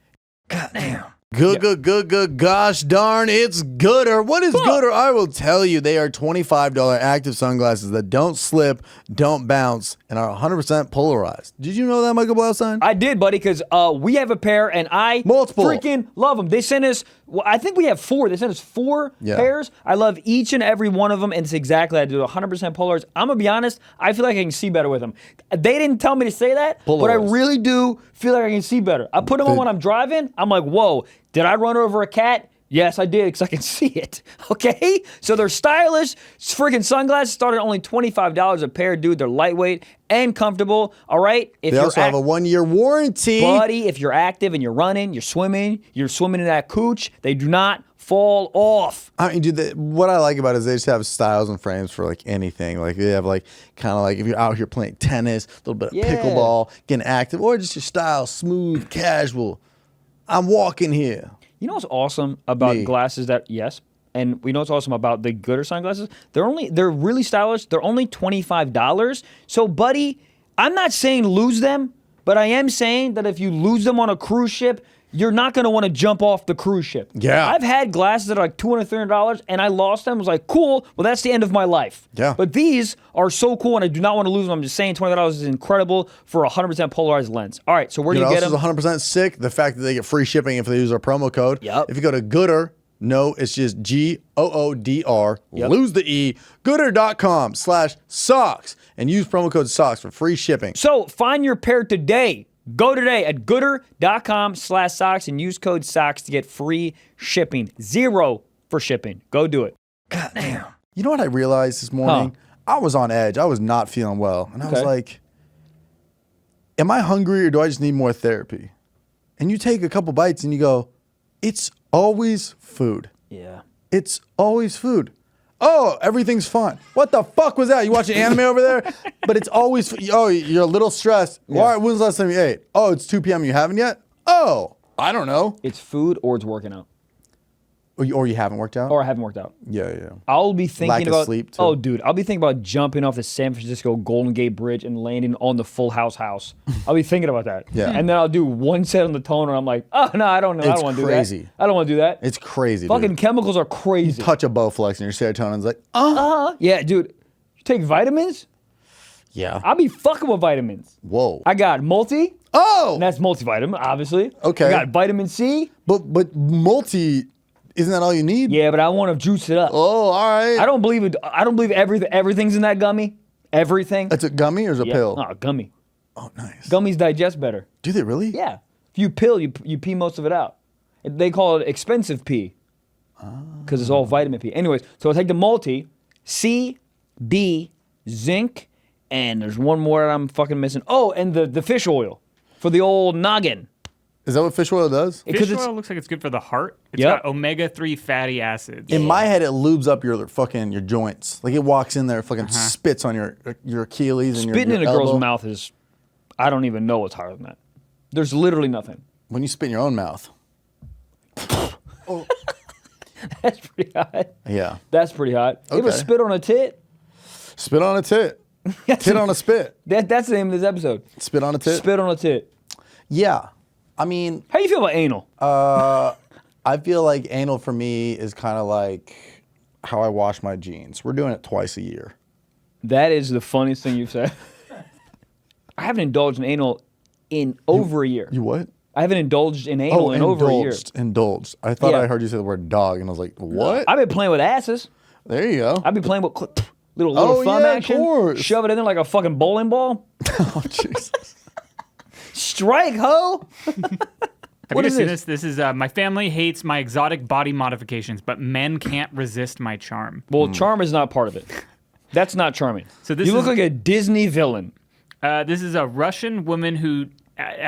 Goddamn. Good, gosh darn, it's Gooder. What is Gooder? I will tell you, they are $25 active sunglasses that don't slip, don't bounce, and are 100% polarized. Did you know that, Michael Blaustein? I did, buddy, because we have a pair, and I freaking love them. They sent us, well, I think we have 4. They sent us 4 pairs. I love each and every one of them, and it's exactly, I do 100% polarized. I'm going to be honest, I feel like I can see better with them. They didn't tell me to say that, but I really do feel like I can see better. I put them on when I'm driving. I'm like, whoa, did I run over a cat? Yes, I did, because I can see it. Okay? So they're stylish. Freaking sunglasses start at only $25 a pair, dude. They're lightweight and comfortable. All right? If they also have a 1-year warranty. Buddy, if you're active and you're running, you're swimming in that cooch, they do not fall off. I mean, dude, what I like about it is they just have styles and frames for like anything. Like they have like kind of like if you're out here playing tennis, a little bit of pickleball, getting active, or just your style, smooth, casual. I'm walking here. You know what's awesome about glasses and we know what's awesome about the Gooder sunglasses? They're really stylish. They're only $25. So, buddy, I'm not saying lose them, but I am saying that if you lose them on a cruise ship, you're not going to want to jump off the cruise ship. Yeah. I've had glasses that are like $200, $300, and I lost them. I was like, cool. Well, that's the end of my life. Yeah. But these are so cool, and I do not want to lose them. I'm just saying $20 is incredible for a 100% polarized lens. All right, so where do you get them? This is 100% sick. The fact that they get free shipping if they use our promo code. Yep. If you go to Gooder, no, it's just Goodr. Lose the E. Gooder.com/socks and use promo code socks for free shipping. So find your pair today. Go today at Gooder.com/socks and use code socks to get free shipping. 0 for shipping. Go do it. Goddamn. You know what I realized this morning? I was on edge. I was not feeling well. And I was like, am I hungry or do I just need more therapy? And you take a couple bites and you go, it's always food. Yeah. It's always food. Oh, everything's fine. What the fuck was that? You watching anime over there? But it's always, you're a little stressed. Yeah. All right, when's the last time you ate? Oh, it's 2 p.m. You haven't yet? Oh, I don't know. It's food or it's working out. Or you haven't worked out? Or I haven't worked out. Yeah. I'll be thinking Lack of about sleep, too. Oh, dude, I'll be thinking about jumping off the San Francisco Golden Gate Bridge and landing on the Full House. I'll be thinking about that. Yeah. And then I'll do one set on the toner. I'm like, oh no, I don't know. I don't want to do that. Crazy. I don't want to do that. It's crazy. Fucking dude. chemicals are crazy. Touch a Bowflex and your serotonin's like, Yeah, dude. You take vitamins? Yeah. I'll be fucking with vitamins. Whoa. I got multi. Oh. And that's multivitamin, obviously. Okay. I got vitamin C. But multi, isn't that all you need? Yeah, but I want to juice it up. Oh, all right. I don't believe it. I don't believe everything's in that gummy. Everything. It's a gummy or is it a pill? No, gummy. Oh, nice. Gummies digest better. Do they really? Yeah. If you pill, you pee most of it out. They call it expensive pee. Because it's all vitamin P. Anyways, so I take the multi, C, B, zinc, and there's one more that I'm fucking missing. Oh, and the fish oil for the old noggin. Is that what fish oil does? Fish oil looks like it's good for the heart. It's got omega-3 fatty acids. In my head, it lubes up your joints. Like it walks in there, fucking spits on your Achilles and Spitting your in a elbow. girl's mouth is, I don't even know what's higher than that. There's literally nothing. When you spit in your own mouth. That's pretty hot. Yeah. That's pretty hot. You ever Okay. spit on a tit? Spit on a tit. Tit on a spit. That's the name of this episode. Spit on a tit. Spit on a tit. Yeah. I mean, How you feel about anal? I feel like anal for me is kind of like how I wash my jeans. We're doing it twice a year. That is the funniest thing you've said. I haven't indulged in anal in over a year. You what? I haven't indulged in anal in over a year. Indulged. I thought Yeah. I heard you say the word dog, and I was like, what? I've been playing with asses. There you go. I've been playing with little Oh, thumb yeah, of action. course. Shove it in there like a fucking bowling ball. Oh, Jesus. Strike, ho! Have What you is guys seen this? this? This is my family hates my exotic body modifications, but men can't resist my charm. Well, charm is not part of it. That's not charming. So this you look is- like a Disney villain. This is a Russian woman who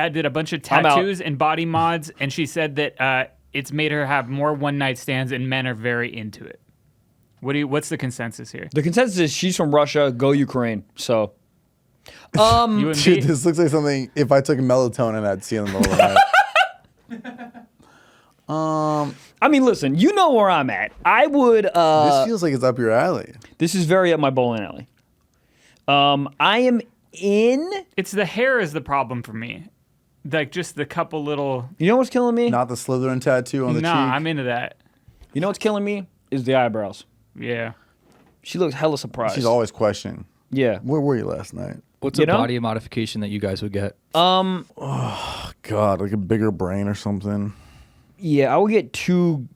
did a bunch of I'm out. tattoos and body mods, and she said that it's made her have more one-night stands, and men are very into it. What's the consensus here? The consensus is she's from Russia. Go Ukraine. So, You and Dude, me? this looks like something if I took melatonin, I'd see in the middle of the night. I mean, listen, you know where I'm at. I would. This feels like it's up your alley. This is very up my bowling alley. I am in. It's the hair is the problem for me. Like just the couple little. You know what's killing me? Not the Slytherin tattoo on the Nah, cheek. I'm into that. You know what's killing me is the eyebrows. Yeah. She looks hella surprised. She's always questioning. Yeah. Where were you last night? What's You a know? body modification that you guys would get? God, like a bigger brain or something. Yeah, I would get two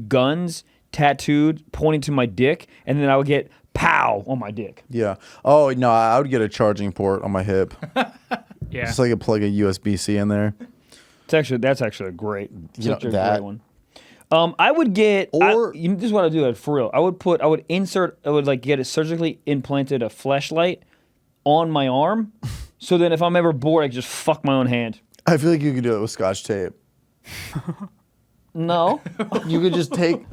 guns tattooed pointing to my dick, and then I would get pow on my dick. Yeah. Oh no, I would get a charging port on my hip, Yeah. just like plug a USB-C in there. That's actually a great, You know, such a that- great one. I would get, Or- this is what I do for real. I would like get it surgically implanted a fleshlight on my arm, so then if I'm ever bored, I can just fuck my own hand. I feel like you could do it with Scotch tape. No, You could just take.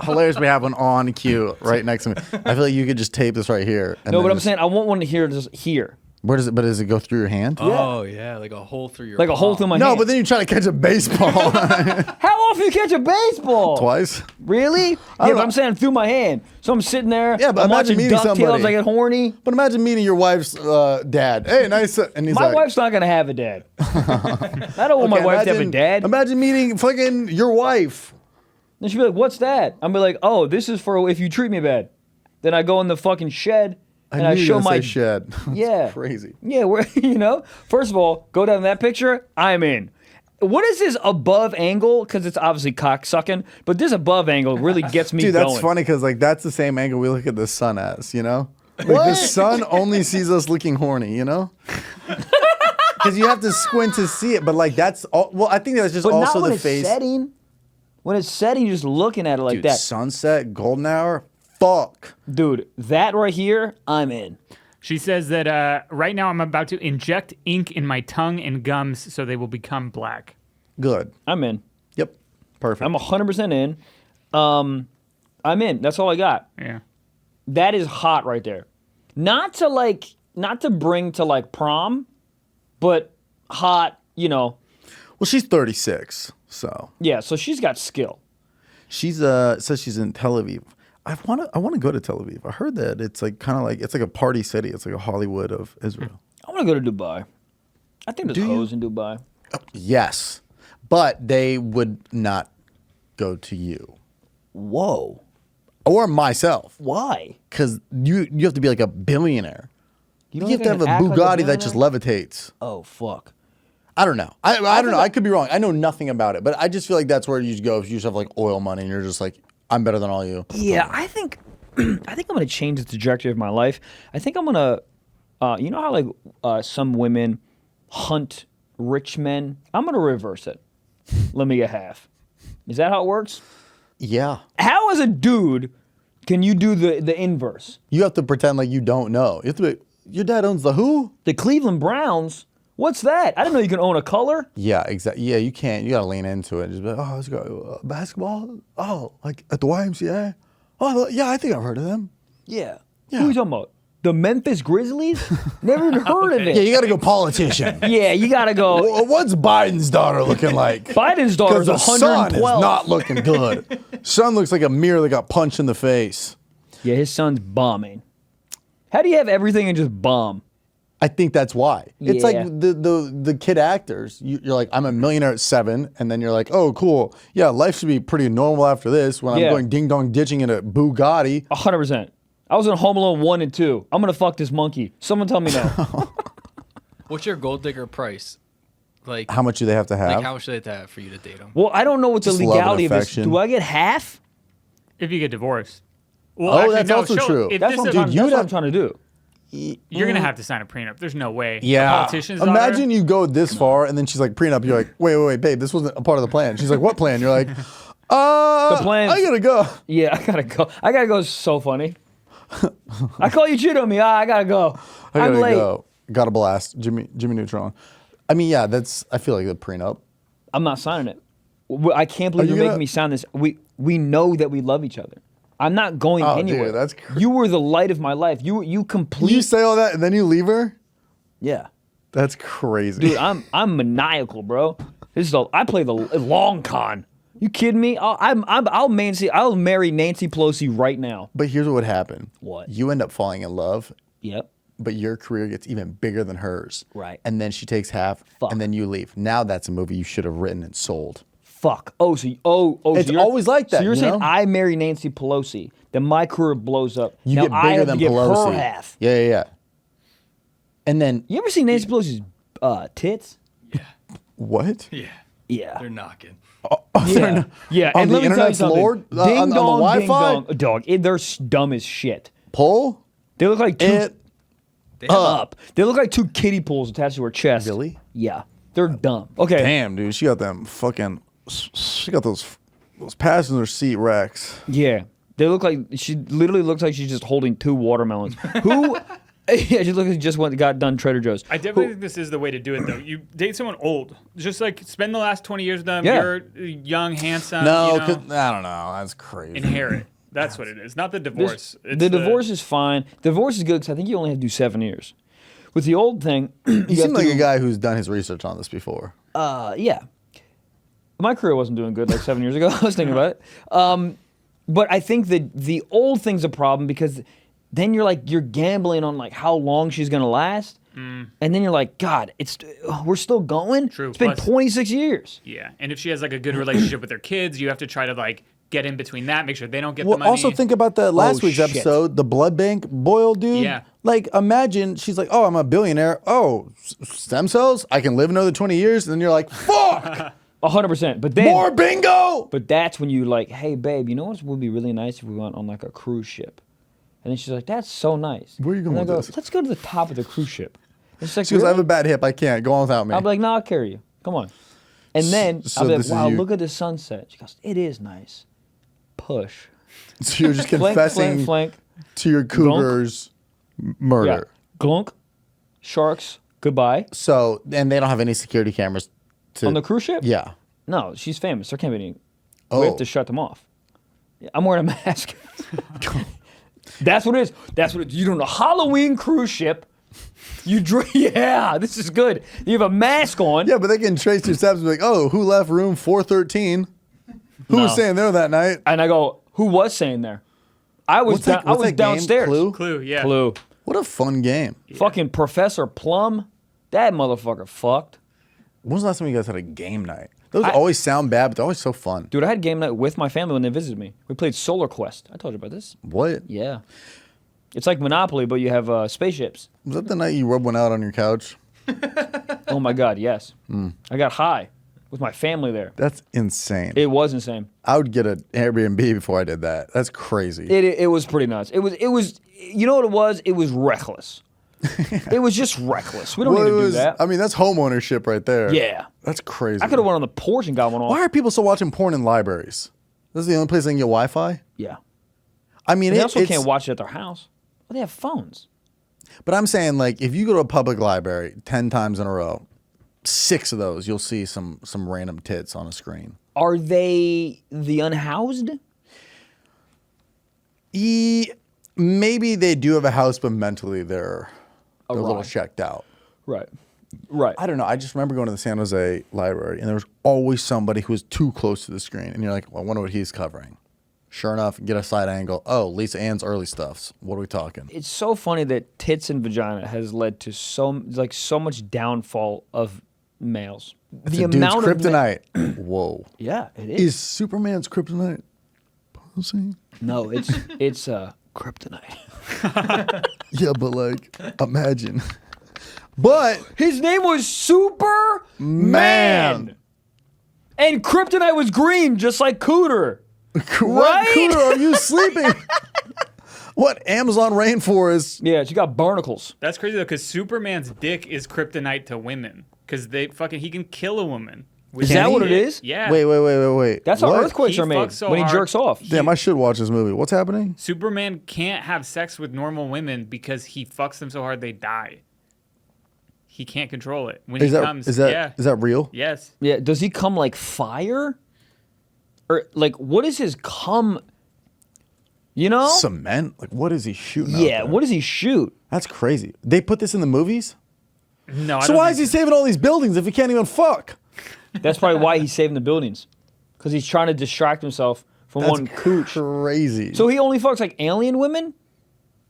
Hilarious, we have one on cue right next to me. I feel like you could just tape this right here. And no, then but I'm just- saying I want one to hear just here, Where does it? But does it go through your hand? Oh yeah, like a hole through your like a hole through my No, hand. but then you try to catch a baseball How often you catch a baseball? twice. Really? Yeah, don't but know. I'm saying through my hand. So I'm sitting there. Yeah, but I'm imagine watching meeting DuckTales. somebody. I get horny. But imagine meeting your wife's dad. Hey, nice. And he's My like, wife's not gonna have a dad. I don't want my okay, wife to have a dad. Imagine meeting fucking your wife. Then she'd be like, "What's that?" I'm be like, "Oh, this is for if you treat me bad." Then I go in the fucking shed and I knew you show were gonna my say shed. That's yeah crazy. Yeah, where first of all, go down that picture. I'm in. What is this above angle? Because it's obviously cock sucking, but this above angle really gets me Dude, that's going. funny because like that's the same angle we look at the sun as, you know? Like the sun only sees us looking horny, you know? Because you have to squint to see it, but like that's all. Well, I think that's just But also not when the it's face. setting. When it's setting, you're just looking at it like Dude, that. sunset, golden hour, fuck. Dude, that right here, I'm in. She says that right now I'm about to inject ink in my tongue and gums so they will become black. Good. I'm in. Yep. Perfect. I'm 100% in. I'm in. That's all I got. Yeah. That is hot right there. Not to bring to like prom, but hot, well, she's 36, so Yeah, so she's got skill. she's says she's in Tel Aviv. I want to go to Tel Aviv. I heard that it's like kind of like it's like a party city. It's like a Hollywood of Israel. I want to go to Dubai. I think there's Do you? hoes in Dubai. Yes, but they would not go to you Whoa. or myself Why? because you have to be like a billionaire. You don't have to think have I a can act like a Bugatti that just levitates. Oh, fuck. I don't know. I don't know. I could be wrong. I know nothing about it, but I just feel like that's where you go if you just have like oil money and you're just like, I'm better than all you. Yeah, I think I'm gonna change the trajectory of my life. I think I'm gonna, you know how like some women hunt rich men. I'm gonna reverse it. Let me get half. Is that how it works? Yeah. How as a dude can you do the inverse? You have to pretend like you don't know. You have to be, your dad owns the who? The Cleveland Browns. What's that? I didn't know you can own a color. Yeah, exactly. Yeah, you can't. You got to lean into it. Just be like, oh, let's go. Basketball? Oh, like at the YMCA? Oh, yeah, I think I've heard of them. Yeah. Yeah. Who are you talking about? The Memphis Grizzlies? Never even heard of it. Yeah, you got to go politician. Yeah, you gotta go. Well, what's Biden's daughter looking like? Biden's daughter Because is the son is 112. not looking good. Son looks like a mirror that got punched in the face. Yeah, his son's bombing. How do you have everything and just bomb? I think that's why. It's Yeah. like the kid actors. You're like, I'm a millionaire at 7, and then you're like, oh, cool. Yeah, life should be pretty normal after this when Yeah. I'm going ding dong ditching in a Bugatti. 100%. I was in Home Alone 1 and 2. I'm gonna fuck this monkey. Someone tell me no. What's your gold digger price? Like How much do they have to have? like how much do they have to have for you to date them? Well, I don't know what the Just love and legality of this. affection. Do I get half? If you get divorced. Well, Oh, actually, that's no, also true. If That's this what, is- I'm, Dude, that's you'd what I'm have- trying to do. you're gonna have to sign a prenup. There's no way. Yeah. A politician's daughter- Imagine you go this far and then she's like prenup. You're like, wait, babe, this wasn't a part of the plan. She's like, what plan? You're like, The plan. I gotta go. Yeah, I gotta go. I gotta go. Is so funny. I call you cheat on me. I gotta go. I I'm gotta late. go. Gotta blast Jimmy Neutron. I mean, yeah, I feel like a prenup. I'm not signing it. I can't believe Are you you're making gonna- me sign this. We know that we love each other. I'm not going Oh, anywhere. dude, that's You were the light of my life. You complete. You say all that and then you leave her? Yeah. That's crazy. Dude, I'm maniacal, bro. I play the long con. You kidding me? I'll marry Nancy Pelosi right now. But here's what would happen. What? You end up falling in love, Yep. but your career gets even bigger than hers. Right. And then she takes half, Fuck. and then you leave. Now that's a movie you should have written and sold. Fuck. It's always like that, So you're you saying know? I marry Nancy Pelosi, then my career blows up. You now get I bigger have than to give Pelosi. her half. Yeah. And then You ever seen Nancy Pelosi's tits? what? Yeah. Yeah. They're knocking. Yeah. Yeah. On And the let me tell you internet's something. lord? On the Ding Wi-Fi? dong. Dog. They're dumb as shit. Pull They look like two it up. They look like two kiddie pools attached to her chest. Really? Yeah. They're dumb. Okay. Damn, dude, she got them fucking. She got those passenger seat racks. Yeah. They look like she literally looks like she's just holding two watermelons. Who? Yeah, she looks like she just got done Trader Joe's. I definitely think this is the way to do it, though. You date someone old. Just like spend the last 20 years with them. Yeah. You're young, handsome. No, you know, 'cause- I don't know. That's crazy. inherit. That's what it is. Not the divorce. It's The divorce is fine. The divorce is good because I think you only have to do 7 years. With the old thing, You seem like a guy who's done his research on this before. Yeah. My career wasn't doing good like 7 years ago. I was thinking about it. But I think that the old thing's a problem because then you're gambling on like how long she's gonna last, and then you're like, God, we're still going. True. It's been Plus- 26 years. Yeah. And if she has like a good relationship with her kids, you have to try to like get in between that, make sure they don't get the Well, money. also think about that last Oh, week's shit. episode, the blood bank boil dude. Yeah. Like, imagine she's like, "Oh, I'm a billionaire. Oh, stem cells. I can live another 20 years." And then you're like, "Fuck, 100%. But then, more bingo." but that's when you like, hey, babe, you know what would be really nice if we went on like a cruise ship? And then she's like, that's so nice. Where are you going and I with go, this? Let's go to the top of the cruise ship. And she's like, She goes, "I have really? a bad hip. I can't go on without me." I'll be like, no, I'll carry you. Come on. And then So I'll be this like, is wow, you. look at the sunset. She goes, it is nice. Push. So you're just Flank, confessing flank, flank. to your cougar's Yeah. murder. Glunk. Sharks. Goodbye. So, and they don't have any security cameras to On the cruise ship? Yeah. No, she's famous. There can't be any. Oh. We have to shut them off. Yeah, I'm wearing a mask. That's what it is. That's what it is. You don't know. Halloween cruise ship. You drink. Yeah, this is good. You have a mask on. Yeah, but they can trace your steps and be like, "Oh, who left room 413? Who was No. staying there that night?" And I go, who was saying there? I was, What's that game? downstairs. Clue? Clue, yeah. Clue. What a fun game. Fucking Professor Plum. That motherfucker fucked. When was the last time you guys had a game night? Those always sound bad, but they're always so fun. Dude, I had game night with my family when they visited me. We played Solar Quest. I told you about this. What? Yeah. It's like Monopoly, but you have spaceships. Was that the night you rubbed one out on your couch? Oh my God, yes. Hmm. I got high with my family there. That's insane. It was insane. I would get an Airbnb before I did that. That's crazy. It was pretty nuts. It was. You know what it was? It was reckless. It was just reckless. We don't Well, need it to was- do that. I mean, that's home ownership right there. Yeah. That's crazy. I could have went on the porch and got one off. Why are people still watching porn in libraries? This is the only place they can get Wi-Fi? Yeah. I mean, They it, also it's, can't watch it at their house. Well, they have phones. but I'm saying, like, if you go to a public library 10 times in a row, 6 of those, you'll see some random tits on a screen. Are they the unhoused? Maybe they do have a house, but mentally they're a little Awry. checked out. Right. Right. I don't know. I just remember going to the San Jose library, and there was always somebody who was too close to the screen. And you're like, well, I wonder what he's covering. Sure enough, get a side angle. Oh, Lisa Ann's early stuffs. What are we talking? It's so funny that tits and vagina has led to so much downfall of males. It's a dude's kryptonite. Whoa. Yeah, it is. Is Superman's kryptonite pussy? No, it's kryptonite. Yeah, but like, imagine. But His name was Superman. Man. And kryptonite was green, just like Cooter. what, Cooter, are you sleeping? What Amazon rainforest? Yeah, she got barnacles. That's crazy though, because Superman's dick is kryptonite to women. Because he can kill a woman. Is that what it is? Yeah. Wait. That's how What? earthquakes He are made fucks so when he hard. jerks off. Damn, I should watch this movie. What's happening? Superman can't have sex with normal women because he fucks them so hard they die. he can't control it when Is he that comes. is that real? Yes. Yeah. Does he come like fire? Or like, what is his cum? You know? Cement? Like, what is he shooting? out Yeah. there? What does he shoot? That's crazy. They put this in the movies. No. So why is he saving all these buildings if he can't even fuck? That's probably why he's saving the buildings, because he's trying to distract himself from That's one cooch. crazy. So he only fucks like alien women.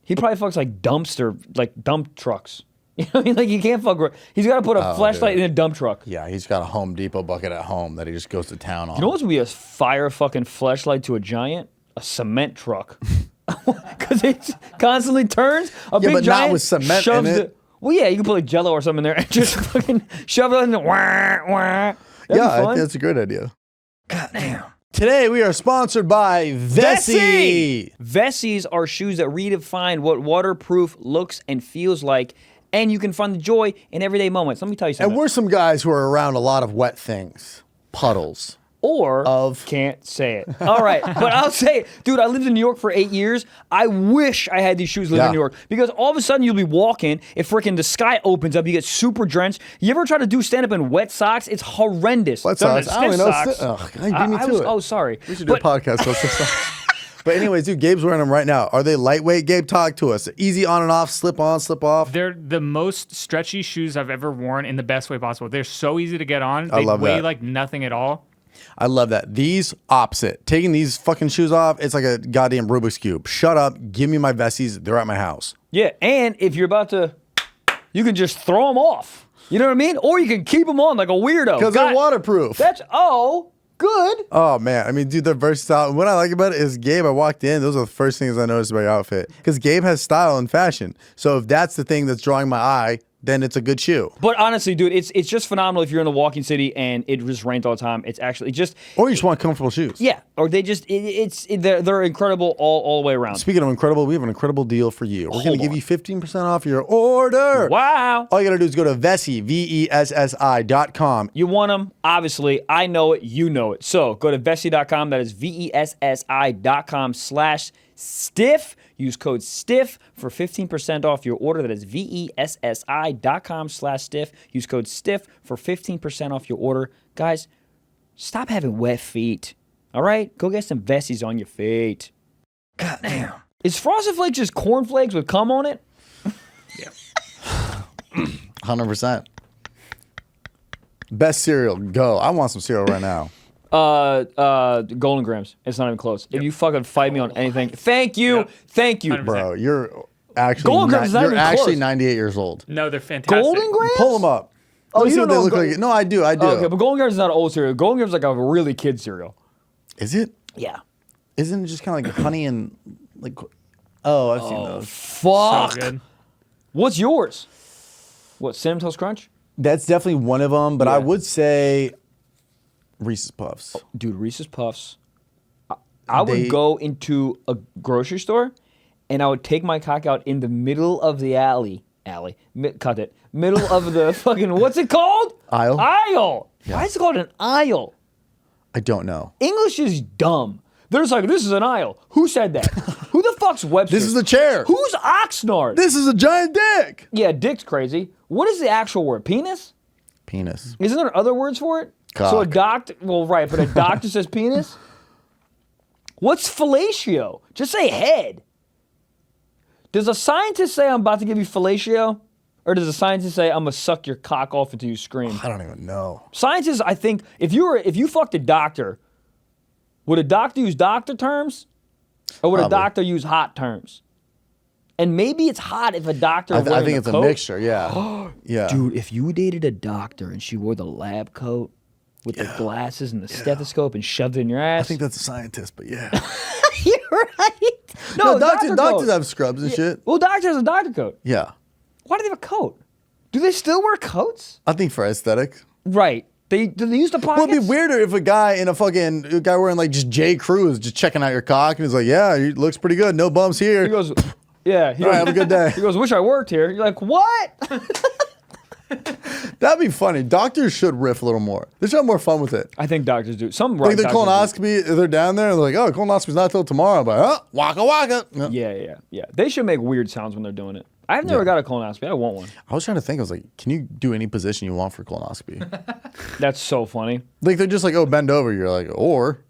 He probably fucks like dump trucks. You know what I mean? Like, he can't fuck. He's got to put a flashlight dude. in a dump truck. yeah, he's got a Home Depot bucket at home that he just goes to town on. You know what's gonna be a fire fucking flashlight to a giant? A cement truck. Because it constantly turns. A big but not giant with cement shoves in it. Well, yeah, you can put like Jello or something in there and just fucking shove it in the wah, wah. That'd be Yeah, I fun. think that's a great idea. Goddamn. Today we are sponsored by Vessi. Vessis are shoes that redefine what waterproof looks and feels like, and you can find the joy in everyday moments. Let me tell you something. And we're some guys who are around a lot of wet things, puddles. Can't say it. All right, but I'll say it. Dude, I lived in New York for 8 years. I wish I had these shoes living in New York, because all of a sudden you'll be walking, if freaking the sky opens up, you get super drenched. You ever try to do stand-up in wet socks? It's horrendous. Wet They're socks? I don't stiff even know. socks. Ugh, you beat me to it. Oh, sorry. We should do a podcast. But anyways, dude, Gabe's wearing them right now. Are they lightweight? Gabe, talk to us. Easy on and off, slip on, slip off. They're the most stretchy shoes I've ever worn in the best way possible. They're so easy to get on. I They love weigh that. like nothing at all. I love that. These opposite. Taking these fucking shoes off, it's like a goddamn Rubik's Cube. Shut up. Give me my Vessis. They're at my house. Yeah, and if you're about to, you can just throw them off. You know what I mean? Or you can keep them on like a weirdo. Because they're waterproof. Good. Oh, man. I mean, dude, they're versatile. And what I like about it is, Gabe, I walked in. Those are the first things I noticed about your outfit. Because Gabe has style and fashion. So if that's the thing that's drawing my eye, then it's a good shoe. But honestly, dude, it's just phenomenal if you're in the walking city and it just rains all the time. It's actually just... Or you just want comfortable shoes. Yeah, or they just... They're incredible all the way around. Speaking of incredible, we have an incredible deal for you. We're going Hold to give on. you 15% off your order. Wow. All you got to do is go to Vessi, VESSI.com. You want them? Obviously, I know it, you know it. So go to Vessi.com. That is VESSI.com/stiff. Use code STIFF for 15% off your order. That is VESSI.com/stiff. Use code STIFF for 15% off your order. Guys, stop having wet feet. All right? Go get some Vessis on your feet. Goddamn. Is Frosted Flakes just cornflakes with cum on it? 100%. Best cereal, go. I want some cereal right now. Golden Grams. It's not even close. If you fucking fight me on anything, thank you. Yep. Thank you. 100%. Bro, you're actually, Golden Grams is not you're even actually close. 98 years old. No, they're fantastic. Golden Grams? Pull them up. Oh, Let me you see what don't they know look Go- like. No, I do. Okay, but Golden Grams is not an old cereal. Golden Grams is like a really kid cereal. Is it? Yeah. Isn't it just kind of like honey and like... Oh, I've seen those. Fuck. So good. What's yours? What, Cinnamon Toast Crunch? That's definitely one of them, but I Yeah. would say Reese's Puffs. Dude, Reese's Puffs. I They- would go into a grocery store and I would take my cock out in the middle of the cut it. Middle of the fucking, what's it called? Aisle? Aisle. Why is it called an aisle? I don't know. English is dumb. They're just like, this is an aisle. Who said that? Who the fuck's Webster? This is the chair. Who's Oxnard? This is a giant dick. Yeah, dick's crazy. What is the actual word? Penis? Penis. Isn't there other words for it? Cock. So a doctor, well, right, but a doctor says penis? What's fellatio? Just say head. Does a scientist say I'm about to give you fellatio? Or does a scientist say I'm going to suck your cock off until you scream? I don't even know. Scientists, I think, if you fucked a doctor, would a doctor use doctor terms? Or would a Probably. doctor use hot terms? And maybe it's hot if a doctor I wearing think it's coat. a mixture, yeah. Yeah. Dude, if you dated a doctor and she wore the lab coat with the glasses and the stethoscope and shoved it in your ass. I think that's a scientist, but yeah. You're right. No, doctor doctors coat. have scrubs and shit. Well, doctor has a doctor coat. Yeah. Why do they have a coat? Do they still wear coats? I think for aesthetic. Right. Do they use the pockets? Well, it'd be weirder if a guy wearing like just J. Crew is just checking out your cock and he's like, yeah, he looks pretty good. No bumps here. He goes, yeah. All right, have a good day. He goes, wish I worked here. You're like, what? That'd be funny. Doctors should riff a little more. They should have more fun with it. I think doctors do. Some Like the doctors do. colonoscopy, they're down there and they're like, oh, colonoscopy's not till tomorrow. But, waka waka. No. Yeah. They should make weird sounds when they're doing it. I've never got a colonoscopy. I want one. I was trying to think. I was like, can you do any position you want for colonoscopy? That's so funny. Like, they're just like, oh, bend over. You're like, or.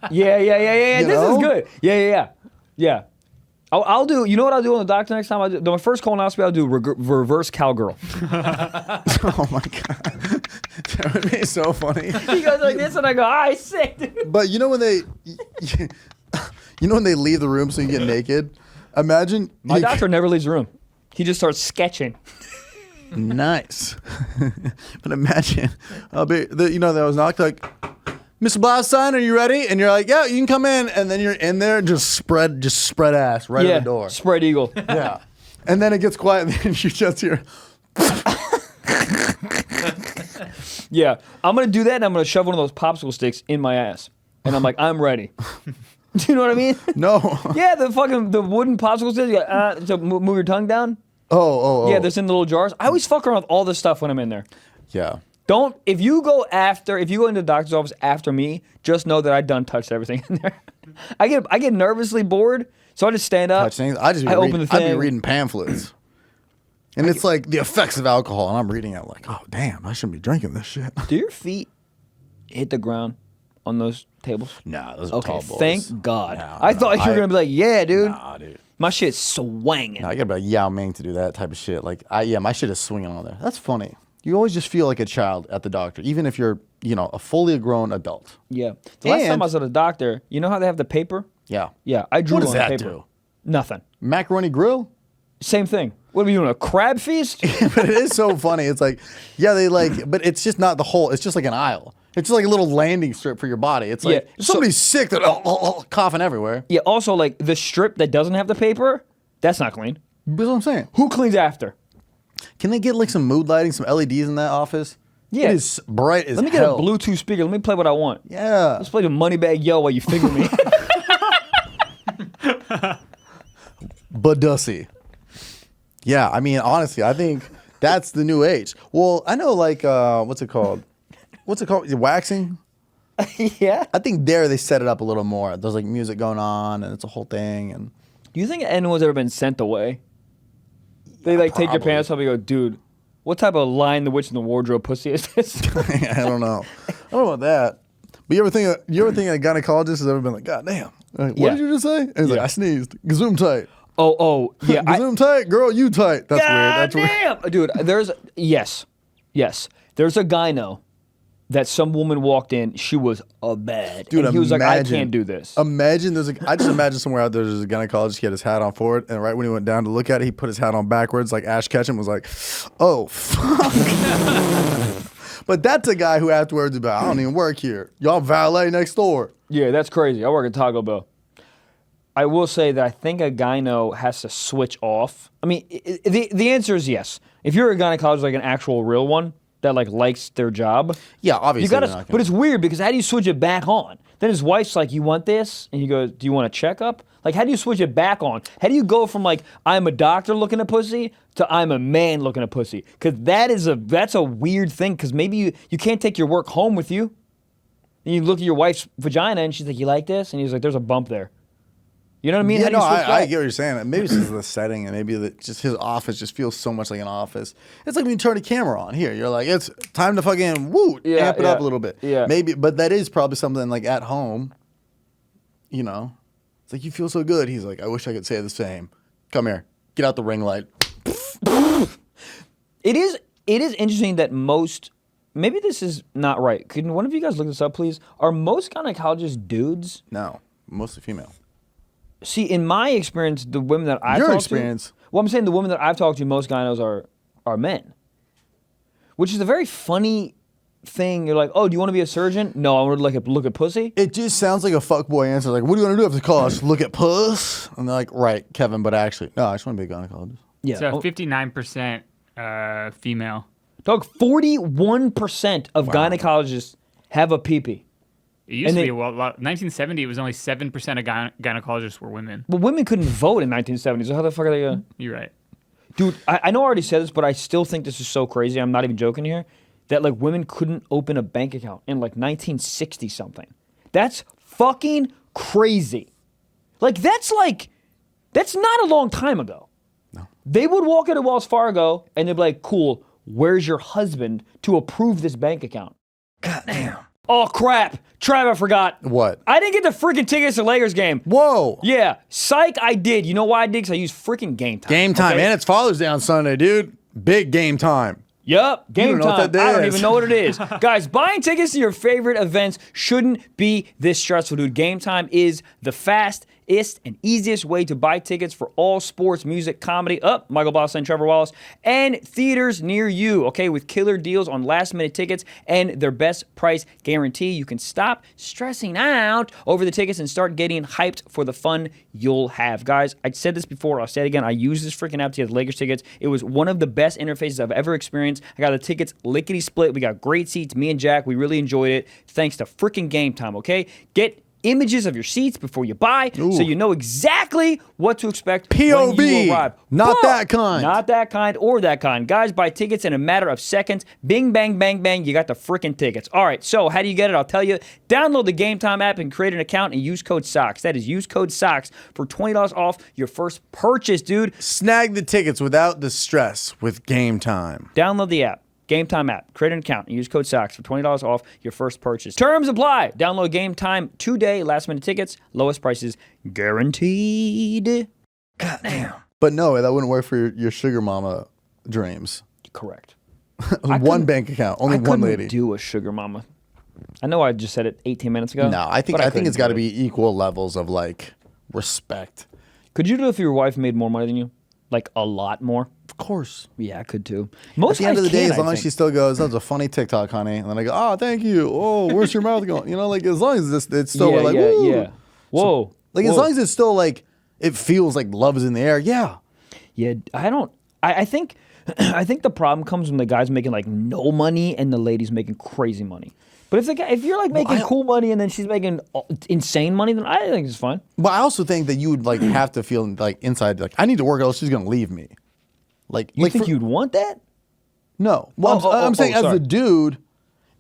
Yeah. You This know? is good. Yeah. I'll do. You know what I'll do on the doctor next time? My first colonoscopy, I'll do reverse cowgirl. Oh my god, that would be so funny. He goes like this, and I go, "I sick, dude." But you know when they, when they leave the room so you get naked. Imagine My doctor never leaves the room. He just starts sketching. Nice. But imagine, that was knocked like, Mr. Blaustein, are you ready? And you're like, yeah, you can come in. And then you're in there, just spread ass right at the door. Spread eagle. Yeah. And then it gets quiet, and then you just hear. Yeah, I'm gonna do that, and I'm gonna shove one of those popsicle sticks in my ass, and I'm like, I'm ready. Do you know what I mean? No. Yeah, the wooden popsicle sticks. You got, so move your tongue down. Oh. Yeah, there's in the little jars. I always fuck around with all this stuff when I'm in there. Yeah. If you go into the doctor's office after me, just know that I done touched everything in there. I get nervously bored, so I just stand up. Touch things. I'd be reading pamphlets. And it's like the effects of alcohol, and I'm reading it like, oh, damn, I shouldn't be drinking this shit. Do your feet hit the ground on those tables? Nah, those are tall boys. Thank God. I thought you were going to be like, yeah, dude. Nah, dude. My shit's swanging. Nah, I gotta be like Yao Ming to do that type of shit. Like, my shit is swinging on there. That's funny. You always just feel like a child at the doctor, even if you're, a fully grown adult. Yeah. The last time I was at a doctor, you know how they have the paper? Yeah. Yeah, I drew What does on the that paper. do? Nothing. Macaroni grill? Same thing. What are we doing, a crab feast? But it is so funny. It's like, but it's just not the whole, it's just like an aisle. It's just like a little landing strip for your body. It's like, if somebody's sick, they're coughing everywhere. Yeah, also, like, the strip that doesn't have the paper, that's not clean. That's what I'm saying. Who cleans after? Can they get like some mood lighting, some LEDs in that office? Yeah. It is bright as hell. Let me get a Bluetooth speaker. Let me play what I want. Yeah. Let's play the Moneybag Yo while you finger me. Badussy. Yeah, I mean, honestly, I think that's the new age. Well, I know, like, what's it called? Waxing? Yeah. I think they set it up a little more. There's like music going on, and it's a whole thing. And Do you think anyone's ever been sent away? They take your probably. pants off and go, dude, what type of Lion the Witch in the Wardrobe pussy is this? I don't know. I don't know about that. But you ever think a gynecologist has ever been like, God damn, like, what did you just say? And he's like, I sneezed. Gazoom tight. Oh, yeah. Gazoom tight, girl, you tight. That's weird. That's damn. Dude, yes. There's a gyno that some woman walked in. She was a bad. Dude, and he was like, I can't do this. Imagine I just imagine somewhere out there there's a gynecologist. He had his hat on forward, and right when he went down to look at it, he put his hat on backwards, like Ash Ketchum was like, oh, fuck. But that's a guy who afterwards is about, I don't even work here. Y'all valet next door. Yeah, that's crazy. I work at Taco Bell. I will say that I think a gyno has to switch off. I mean, the answer is yes. If you're a gynecologist, like an actual real one that likes their job, Yeah, obviously. you gotta. But it's weird because how do you switch it back on? Then his wife's like, "You want this?" And he goes, "Do you want a checkup?" Like, how do you switch it back on? How do you go from like I'm a doctor looking at pussy to I'm a man looking at pussy? Because that's a weird thing. Because maybe you can't take your work home with you. And you look at your wife's vagina and she's like, "You like this?" And he's like, "There's a bump there." You know what I mean? Yeah, How do you switch I back? get what you're saying. Maybe it's just the setting, and maybe just his office just feels so much like an office. It's like when you turn the camera on here. You're like, it's time to fucking amp it up a little bit. Yeah. Maybe, but that is probably something like at home. It's like you feel so good. He's like, I wish I could say the same. Come here, get out the ring light. It is interesting that most. Maybe this is not right. Can one of you guys look this up, please? Are most gynecologists dudes? No, mostly female. See, in my experience, the women that I've Your talked experience. to... Well, I'm saying the women that I've talked to, most gynos are men. Which is a very funny thing. You're like, oh, do you want to be a surgeon? No, I want to look at pussy. It just sounds like a fuckboy answer. Like, what do you want to do after college? Look at puss? And they're like, right, Kevin, but actually, no, I just want to be a gynecologist. Yeah. So 59% female. Dog, 41% of gynecologists have a pee-pee. It used to be 1970. It was only 7% of gynecologists were women. But women couldn't vote in 1970s, so how the fuck are they gonna... You're right. Dude, I know I already said this, but I still think this is so crazy. I'm not even joking here. That women couldn't open a bank account in 1960 something. That's fucking crazy. That's not a long time ago. They would walk into Wells Fargo and they'd be like, cool, where's your husband to approve this bank account? Goddamn. Oh, crap. Trevor, I forgot. What? I didn't get the freaking tickets to Lakers game. Whoa. Yeah. Psych, I did. You know why I did? Because I used freaking Game Time. Game time. okay? And it's Father's Day on Sunday, dude. Big game time. Yup, Game don't know what Time. that I don't is. even know what it is. Guys, buying tickets to your favorite events shouldn't be this stressful, dude. Game Time is the fastest and easiest way to buy tickets for all sports, music, comedy, Michael Boss and Trevor Wallace, and theaters near you, okay, with killer deals on last-minute tickets and their best price guarantee. You can stop stressing out over the tickets and start getting hyped for the fun you'll have. Guys, I said this before, I'll say it again, I used this freaking app to get the Lakers tickets. It was one of the best interfaces I've ever experienced. I got the tickets lickety-split. We got great seats, me and Jack, we really enjoyed it, thanks to freaking Game Time, okay? Get images of your seats before you buy so you know exactly what to expect POV. when you arrive. Not that kind. Not that kind or that kind. Guys, buy tickets in a matter of seconds. Bing, bang, bang, bang. You got the freaking tickets. All right, so how do you get it? I'll tell you. Download the Game Time app and create an account and use code SOCKS. That is, use code SOCKS for $20 off your first purchase, dude. Snag the tickets without the stress with Game Time. Download the app. Game Time app. Create an account and use code SOCKS for $20 off your first purchase. Terms apply. Download Game Time today. Last minute tickets. Lowest prices guaranteed. Goddamn. But no, that wouldn't work for your sugar mama dreams. Correct. One bank account, only I one couldn't lady. do a sugar mama. I know I just said it 18 minutes ago. No, I think but it's couldn't got to do it. be equal levels of like respect. Could you do it if your wife made more money than you? Like a lot more? Of course. Yeah, I could too. At Most the end of the guys day, can, as I long as think. she still goes, "That's a funny TikTok, honey," and then I go, "Oh, thank you. Oh, where's your mouth going?" You know, like as long as it's still yeah, like, yeah, woo. yeah. Whoa. Like as long as it's still like it feels like love is in the air. Yeah. Yeah, I think the problem comes when the guy's making like no money and the lady's making crazy money. But if you're like making cool money and then she's making insane money, then I think it's fine. But I also think that you would like have to feel like inside, like I need to work, else she's gonna leave me. Like, You think you'd want that? No. Well, I'm saying as sorry. a dude,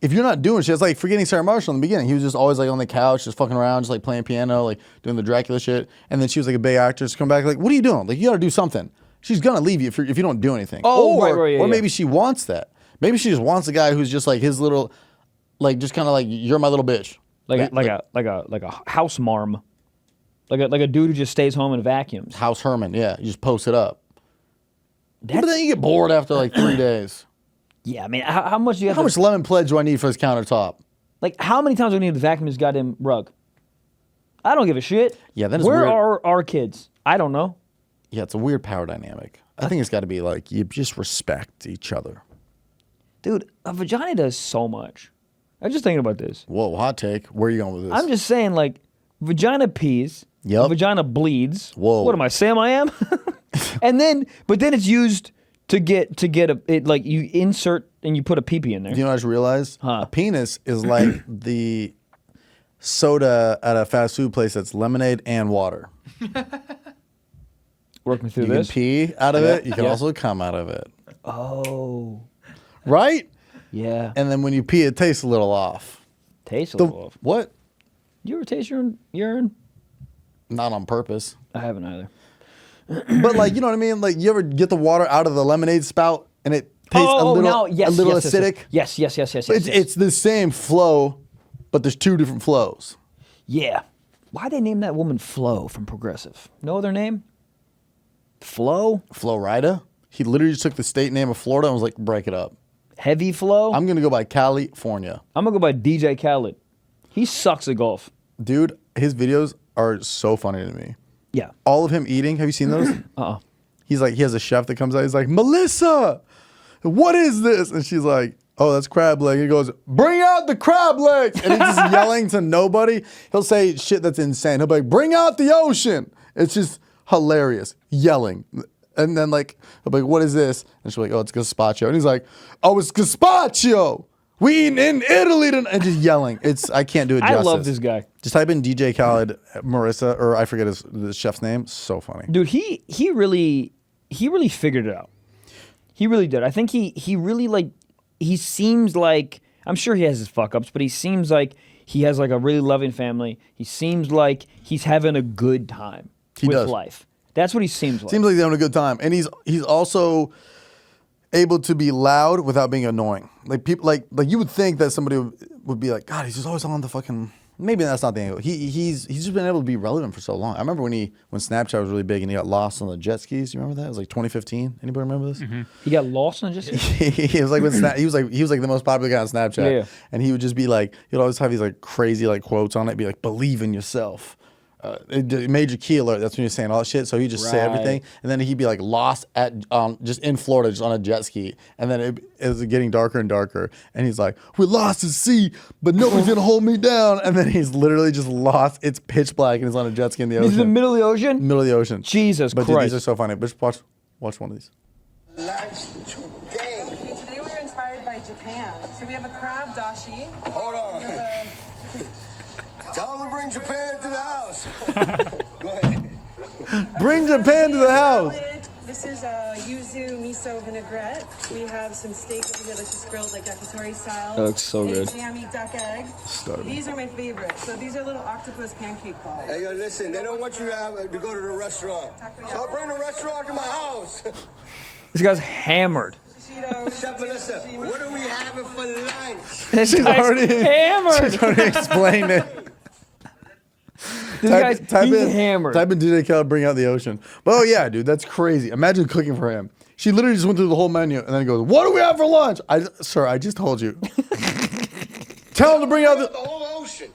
if you're not doing shit, it's like forgetting Sarah Marshall in the beginning. He was just always like on the couch, just fucking around, just like playing piano, like doing the Dracula shit. And then she was like a big actress, come back like, what are you doing? Like you gotta do something. She's gonna leave you if you don't do anything. Oh, or, right, yeah, or yeah. maybe she wants that. Maybe she just wants a guy who's just like his little, like just kind of like you're my little bitch. Like a house marm. Like a dude who just stays home and vacuums. House Herman, yeah. You just post it up. But then you get bored after like 3 days. Yeah, I mean, how much do you have How to... much lemon pledge do I need for this countertop? Like, how many times do we need to vacuum this goddamn rug? I don't give a shit. Yeah, that is Where weird. are our kids? I don't know. Yeah, it's a weird power dynamic. I think it's got to be like you just respect each other. Dude, a vagina does so much. I'm just thinking about this. Whoa, hot take. Where are you going with this? I'm just saying, like, vagina pees. Yep. Vagina bleeds. Whoa. What am I, Sam I am? But then it's used to get it, like, you insert and you put a pee-pee in there. Do you know what I just realized? A penis is like the soda at a fast food place that's lemonade and water. Working through You this. can pee out of it. You can Yeah. also come out of it. Oh. Right? Yeah. And then when you pee, it tastes a little off. Tastes a little off. What? You ever taste urine? Not on purpose. I haven't either. But like, you know what I mean? Like, you ever get the water out of the lemonade spout and it tastes a little acidic? Yes. It's the same flow, but there's two different flows. Yeah. Why'd they name that woman Flo from Progressive? No other name? Flo? Flo Rida? He literally just took the state name of Florida and was like, break it up. Heavy Flo? I'm going to go by California. I'm going to go by DJ Khaled. He sucks at golf. Dude, his videos are so funny to me. Yeah. All of him eating. Have you seen those? Uh-uh. He's like, he has a chef that comes out. He's like, Melissa, what is this? And she's like, oh, that's crab leg. He goes, bring out the crab legs. And he's just yelling to nobody. He'll say shit that's insane. He'll be like, bring out the ocean. It's just hilarious. Yelling. And then like, he'll be like, what is this? And she'll be like, oh, it's gazpacho. And he's like, oh, it's gazpacho. We eat in Italy tonight. And just yelling. I can't do it justice. I love this guy. Just type in DJ Khaled, Marissa, or I forget the chef's name. So funny. Dude, he really figured it out. He really did. I think he really like, he seems like, I'm sure he has his fuck ups, but he seems like he has like a really loving family. He seems like he's having a good time with does. life. That's what he seems like. Seems like he's having a good time, and he's also able to be loud without being annoying. Like people, like you would think that somebody would be like, God, he's just always on the fucking. Maybe that's not the angle. He's just been able to be relevant for so long. I remember when Snapchat was really big and he got lost on the jet skis. You remember that? It was like 2015. Anybody remember this? Mm-hmm. He got lost on the jet skis. He was like he was like the most popular guy on Snapchat. Yeah. And he would just be like, he'd always have these like crazy like quotes on it. Be like, believe in yourself. Major key alert. That's when he was saying all that shit. So he just say everything, and then he'd be like lost at just in Florida, just on a jet ski, and then it was getting darker and darker, and he's like, "We're lost at sea, but nobody's gonna hold me down." And then he's literally just lost. It's pitch black, and he's on a jet ski in the ocean. He's in the middle of the ocean. Middle of the oceon. Jesus but Christ! Dude, these are so funny. But just watch one of these. Today we were inspired by Japan, so we have a crab dashi. Hold on. Tell them to bring Japan to the house. Go ahead. Bring Japan to the house. This is a yuzu miso vinaigrette. We have some steak over here that's just grilled like yakitori style. That looks so good. Jammy duck egg. These are my favorites. So these are little octopus pancake balls. Hey, yo, listen, they don't want you to go to the restaurant. So I'll bring the restaurant to my house. This guy's hammered. Chef Melissa, what are we having for lunch? This She's guy's already hammered. She's already explained it. This guy's he's hammered. Type in DJ Khaled, bring out the ocean. But oh yeah, dude, that's crazy. Imagine cooking for him. She literally just went through the whole menu and then goes, "What do we have for lunch?" Sir, I just told you. Tell him to bring out the whole ocean.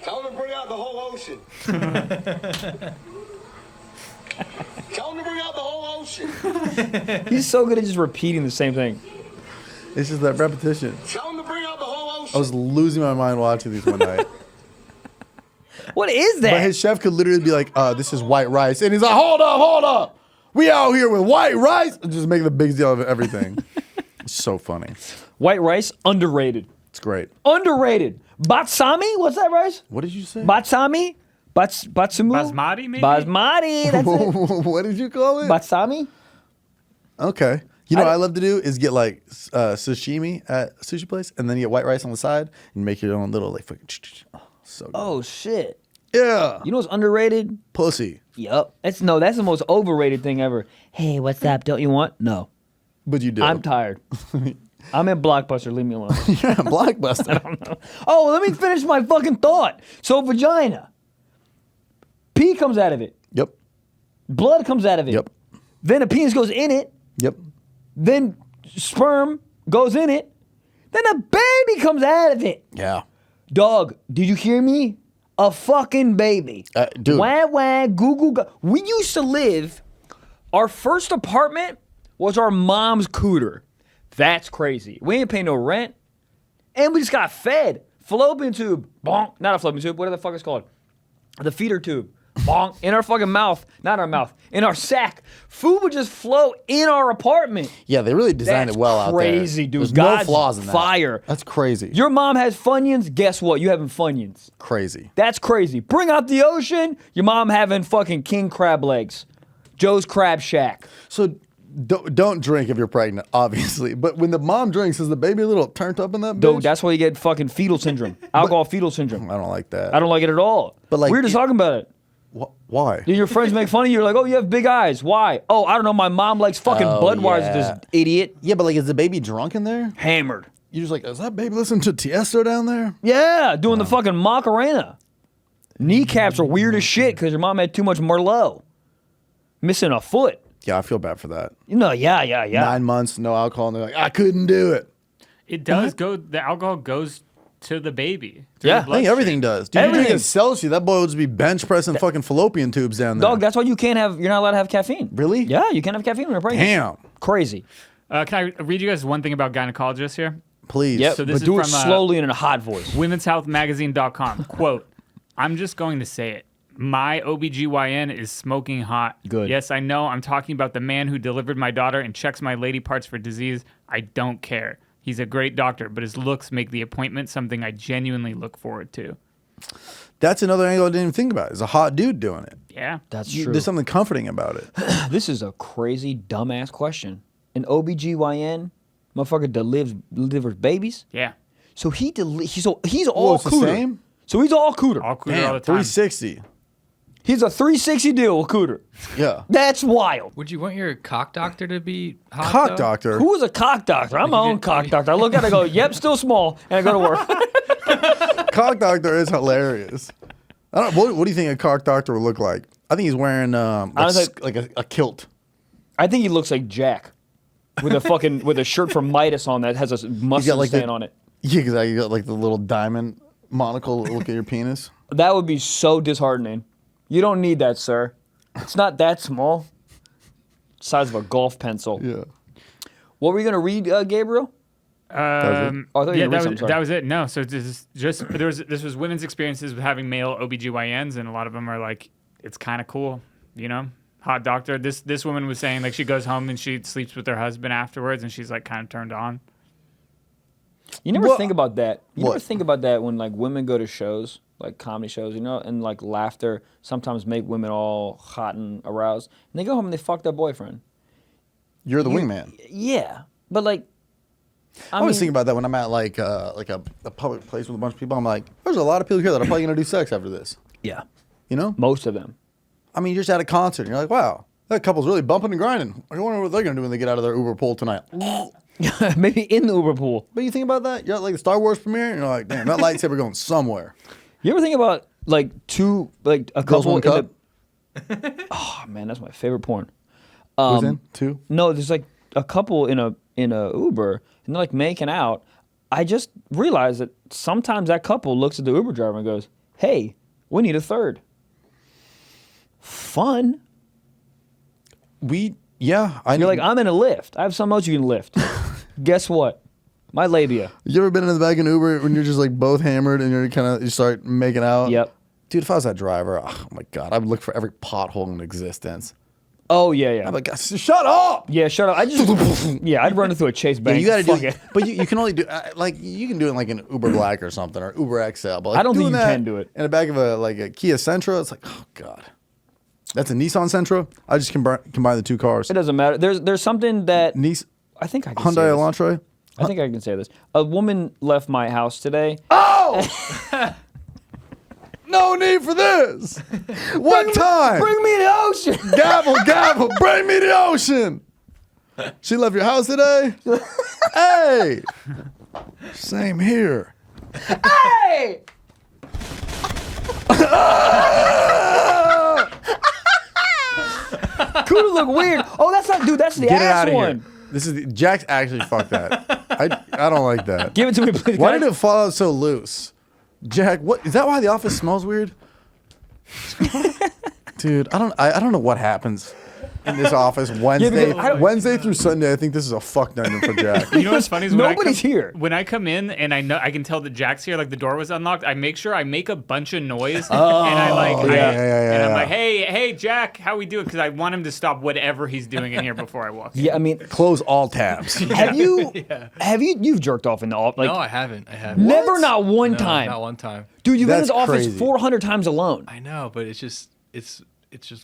Tell him to bring out the whole ocean. Tell him to bring out the whole ocean. He's so good at just repeating the same thing. It's just that repetition. Tell him to bring out the whole ocean. I was losing my mind watching these one night. What is that? But his chef could literally be like, "This is white rice," and he's like, "Hold up, we out here with white rice," and just making the big deal of everything. It's so funny. White rice, underrated. It's great. Underrated. Batsami? What's that rice? What did you say? Batsami? Batsumu? Basmati, maybe? Basmati. That's it. What did you call it? Batsami? Okay. You know what I love to do is get like sashimi at a sushi place, and then you get white rice on the side and make your own little like fucking. So good. Oh shit. Yeah. You know what's underrated? Pussy. Yup. That's the most overrated thing ever. Hey, what's up? Don't you want? No. But you do. I'm tired. I'm in Blockbuster. Leave me alone. Yeah, Blockbuster. Oh, let me finish my fucking thought. So vagina. Pee comes out of it. Yep. Blood comes out of it. Yep. Then a penis goes in it. Yep. Then sperm goes in it. Then a baby comes out of it. Yeah. Dog, did you hear me? A fucking baby. Dude. Wah, wah, goo, goo, goo. We used to live, our first apartment was our mom's cooter. That's crazy. We ain't paying no rent. And we just got fed. Fallopian tube. Bonk. Not a fallopian tube. What the fuck is it called? The feeder tube. Bonk. In our fucking mouth. Not our mouth. In our sack. Food would just flow in our apartment. Yeah, they really designed That's it well out there. crazy, dude. There's God's no flaws in that. fire. That's crazy. Your mom has Funyuns. Guess what? You having Funyuns. Crazy. That's crazy. Bring out the ocean. Your mom having fucking king crab legs. Joe's Crab Shack. So don't drink if you're pregnant, obviously. But when the mom drinks, is the baby a little turned up in that bitch? Dude, that's why you get fucking fetal syndrome. Alcohol fetal syndrome. I don't like that. I don't like it at all. But like, we were just talking about it. Why? Your friends make fun of you. You're like, oh, you have big eyes. Why? Oh, I don't know. My mom likes fucking Bloodwise, this idiot. Yeah, but like, is the baby drunk in there? Hammered. You're just like, is that baby listening to Tiesto down there? Yeah, doing the fucking Macarena. Kneecaps are weird as shit because your mom had too much Merlot. Missing a foot. Yeah, I feel bad for that. You know, yeah. 9 months, no alcohol, and they're like, I couldn't do it. It does go. The alcohol goes to the baby. through Yeah. the I think everything bloodstream. does. Dude, Everything. everything Celsius, that boy would just be bench pressing fucking fallopian tubes down there. Dog, that's why you're not allowed to have caffeine. Really? Yeah, you can't have caffeine when you're pregnant. Damn. Crazy. Can I read you guys one thing about gynecologists here? Please. Yep, So but this is do it from, slowly and in a hot voice. Women'sHealthMagazine.com. Quote, I'm just going to say it. My OB-GYN is smoking hot. Good. Yes, I know. I'm talking about the man who delivered my daughter and checks my lady parts for disease. I don't care. He's a great doctor, but his looks make the appointment something I genuinely look forward to. That's another angle I didn't even think about. Is a hot dude doing it. Yeah. That's true. There's something comforting about it. This is a crazy, dumbass question. An OB-GYN, motherfucker delivers babies. Yeah. So he's all it's the cooter. same? So he's all cooter. All cooler Damn, all the time. 360. He's a 360 deal with Cooter. Yeah. That's wild. Would you want your cock doctor to be hot? Cock though? doctor. Who is a cock doctor? I'm my own cock doctor. I look at it and go, yep, still small, and I go to work. Cock doctor is hilarious. I don't. What do you think a cock doctor would look like? I think he's wearing like a kilt. I think he looks like Jack with a shirt from Midas on that has a mustard like stand on it. Yeah, exactly. You got like the little diamond monocle that look at your penis. That would be so disheartening. You don't need that, sir. It's not that small. Size of a golf pencil. Yeah. What were you gonna read, Gabriel? Oh, I thought you were gonna read something, that was it. No, so this is just this was women's experiences with having male OB-GYNs, and a lot of them are like, it's kind of cool, you know. Hot doctor. This woman was saying like she goes home and she sleeps with her husband afterwards, and she's like kind of turned on. You never think about that. You What? never think about that when like women go to shows, like comedy shows, you know, and like laughter sometimes make women all hot and aroused, and they go home and they fuck their boyfriend. You're the wingman. Yeah, but like, I always think about that when I'm at like a public place with a bunch of people. I'm like, there's a lot of people here that are probably gonna do sex after this. yeah, You know? most of them. I mean, you're just at a concert and you're like, wow, that couple's really bumping and grinding. I wonder what they're gonna do when they get out of their Uber pool tonight. Maybe in the Uber pool. But you think about that? You're at like the Star Wars premiere and you're like, damn, that lightsaber going somewhere. You ever think about like a Girls couple One Cup? Oh man, that's my favorite porn. Who's in? 2? No, there's like a couple in a Uber and they're like making out. I just realized that sometimes that couple looks at the Uber driver and goes, "Hey, we need a third." Fun. Yeah. You're like, I'm in a lift. I have something else you can lift. Guess what? My labia. You ever been in the back of an Uber when you're just like both hammered and you start making out? Yep. Dude, if I was that driver, oh my God, I would look for every pothole in existence. Oh yeah. I'm like, shut up! Yeah, shut up. I'd run into a Chase Yeah, bank. you gotta Fuck do it. But you can only do, like, you can do it in like an Uber Black or something, or Uber XL. But like I don't think doing you that can do it. in the back of a Kia Sentra, it's like, oh God. That's a Nissan Sentra? I just combine the two cars. It doesn't matter. There's something that I think I can say Hyundai this. Elantra? I think I can say this. A woman left my house today. Oh! No need for this. What time? Bring me the ocean. Gavel, gavel, bring me the ocean. She left your house today? Hey. Same here. Hey! Cooter look weird. Oh, that's not, dude. That's the Get it ass out of one. here. This is Jack's actually fucked that. I don't like that. Give it to me, please. Why did it fall out so loose? Jack, what is that why the office smells weird? Dude, I don't know what happens in this office Wednesday through Sunday. I think this is a fuck nightmare for Jack. You know what's funny is Nobody's here. When I come in and I can tell that Jack's here, like the door was unlocked. I make sure I make a bunch of noise, and I'm like, hey, Jack, how we doing? Because I want him to stop whatever he's doing in here before I walk in. Yeah, I mean, Close all tabs. have you've jerked off in the office? Like, No, I haven't. I haven't. never, not one No, time. Not one time. Dude, you've been in That's this office crazy. 400 times alone. I know, but it's just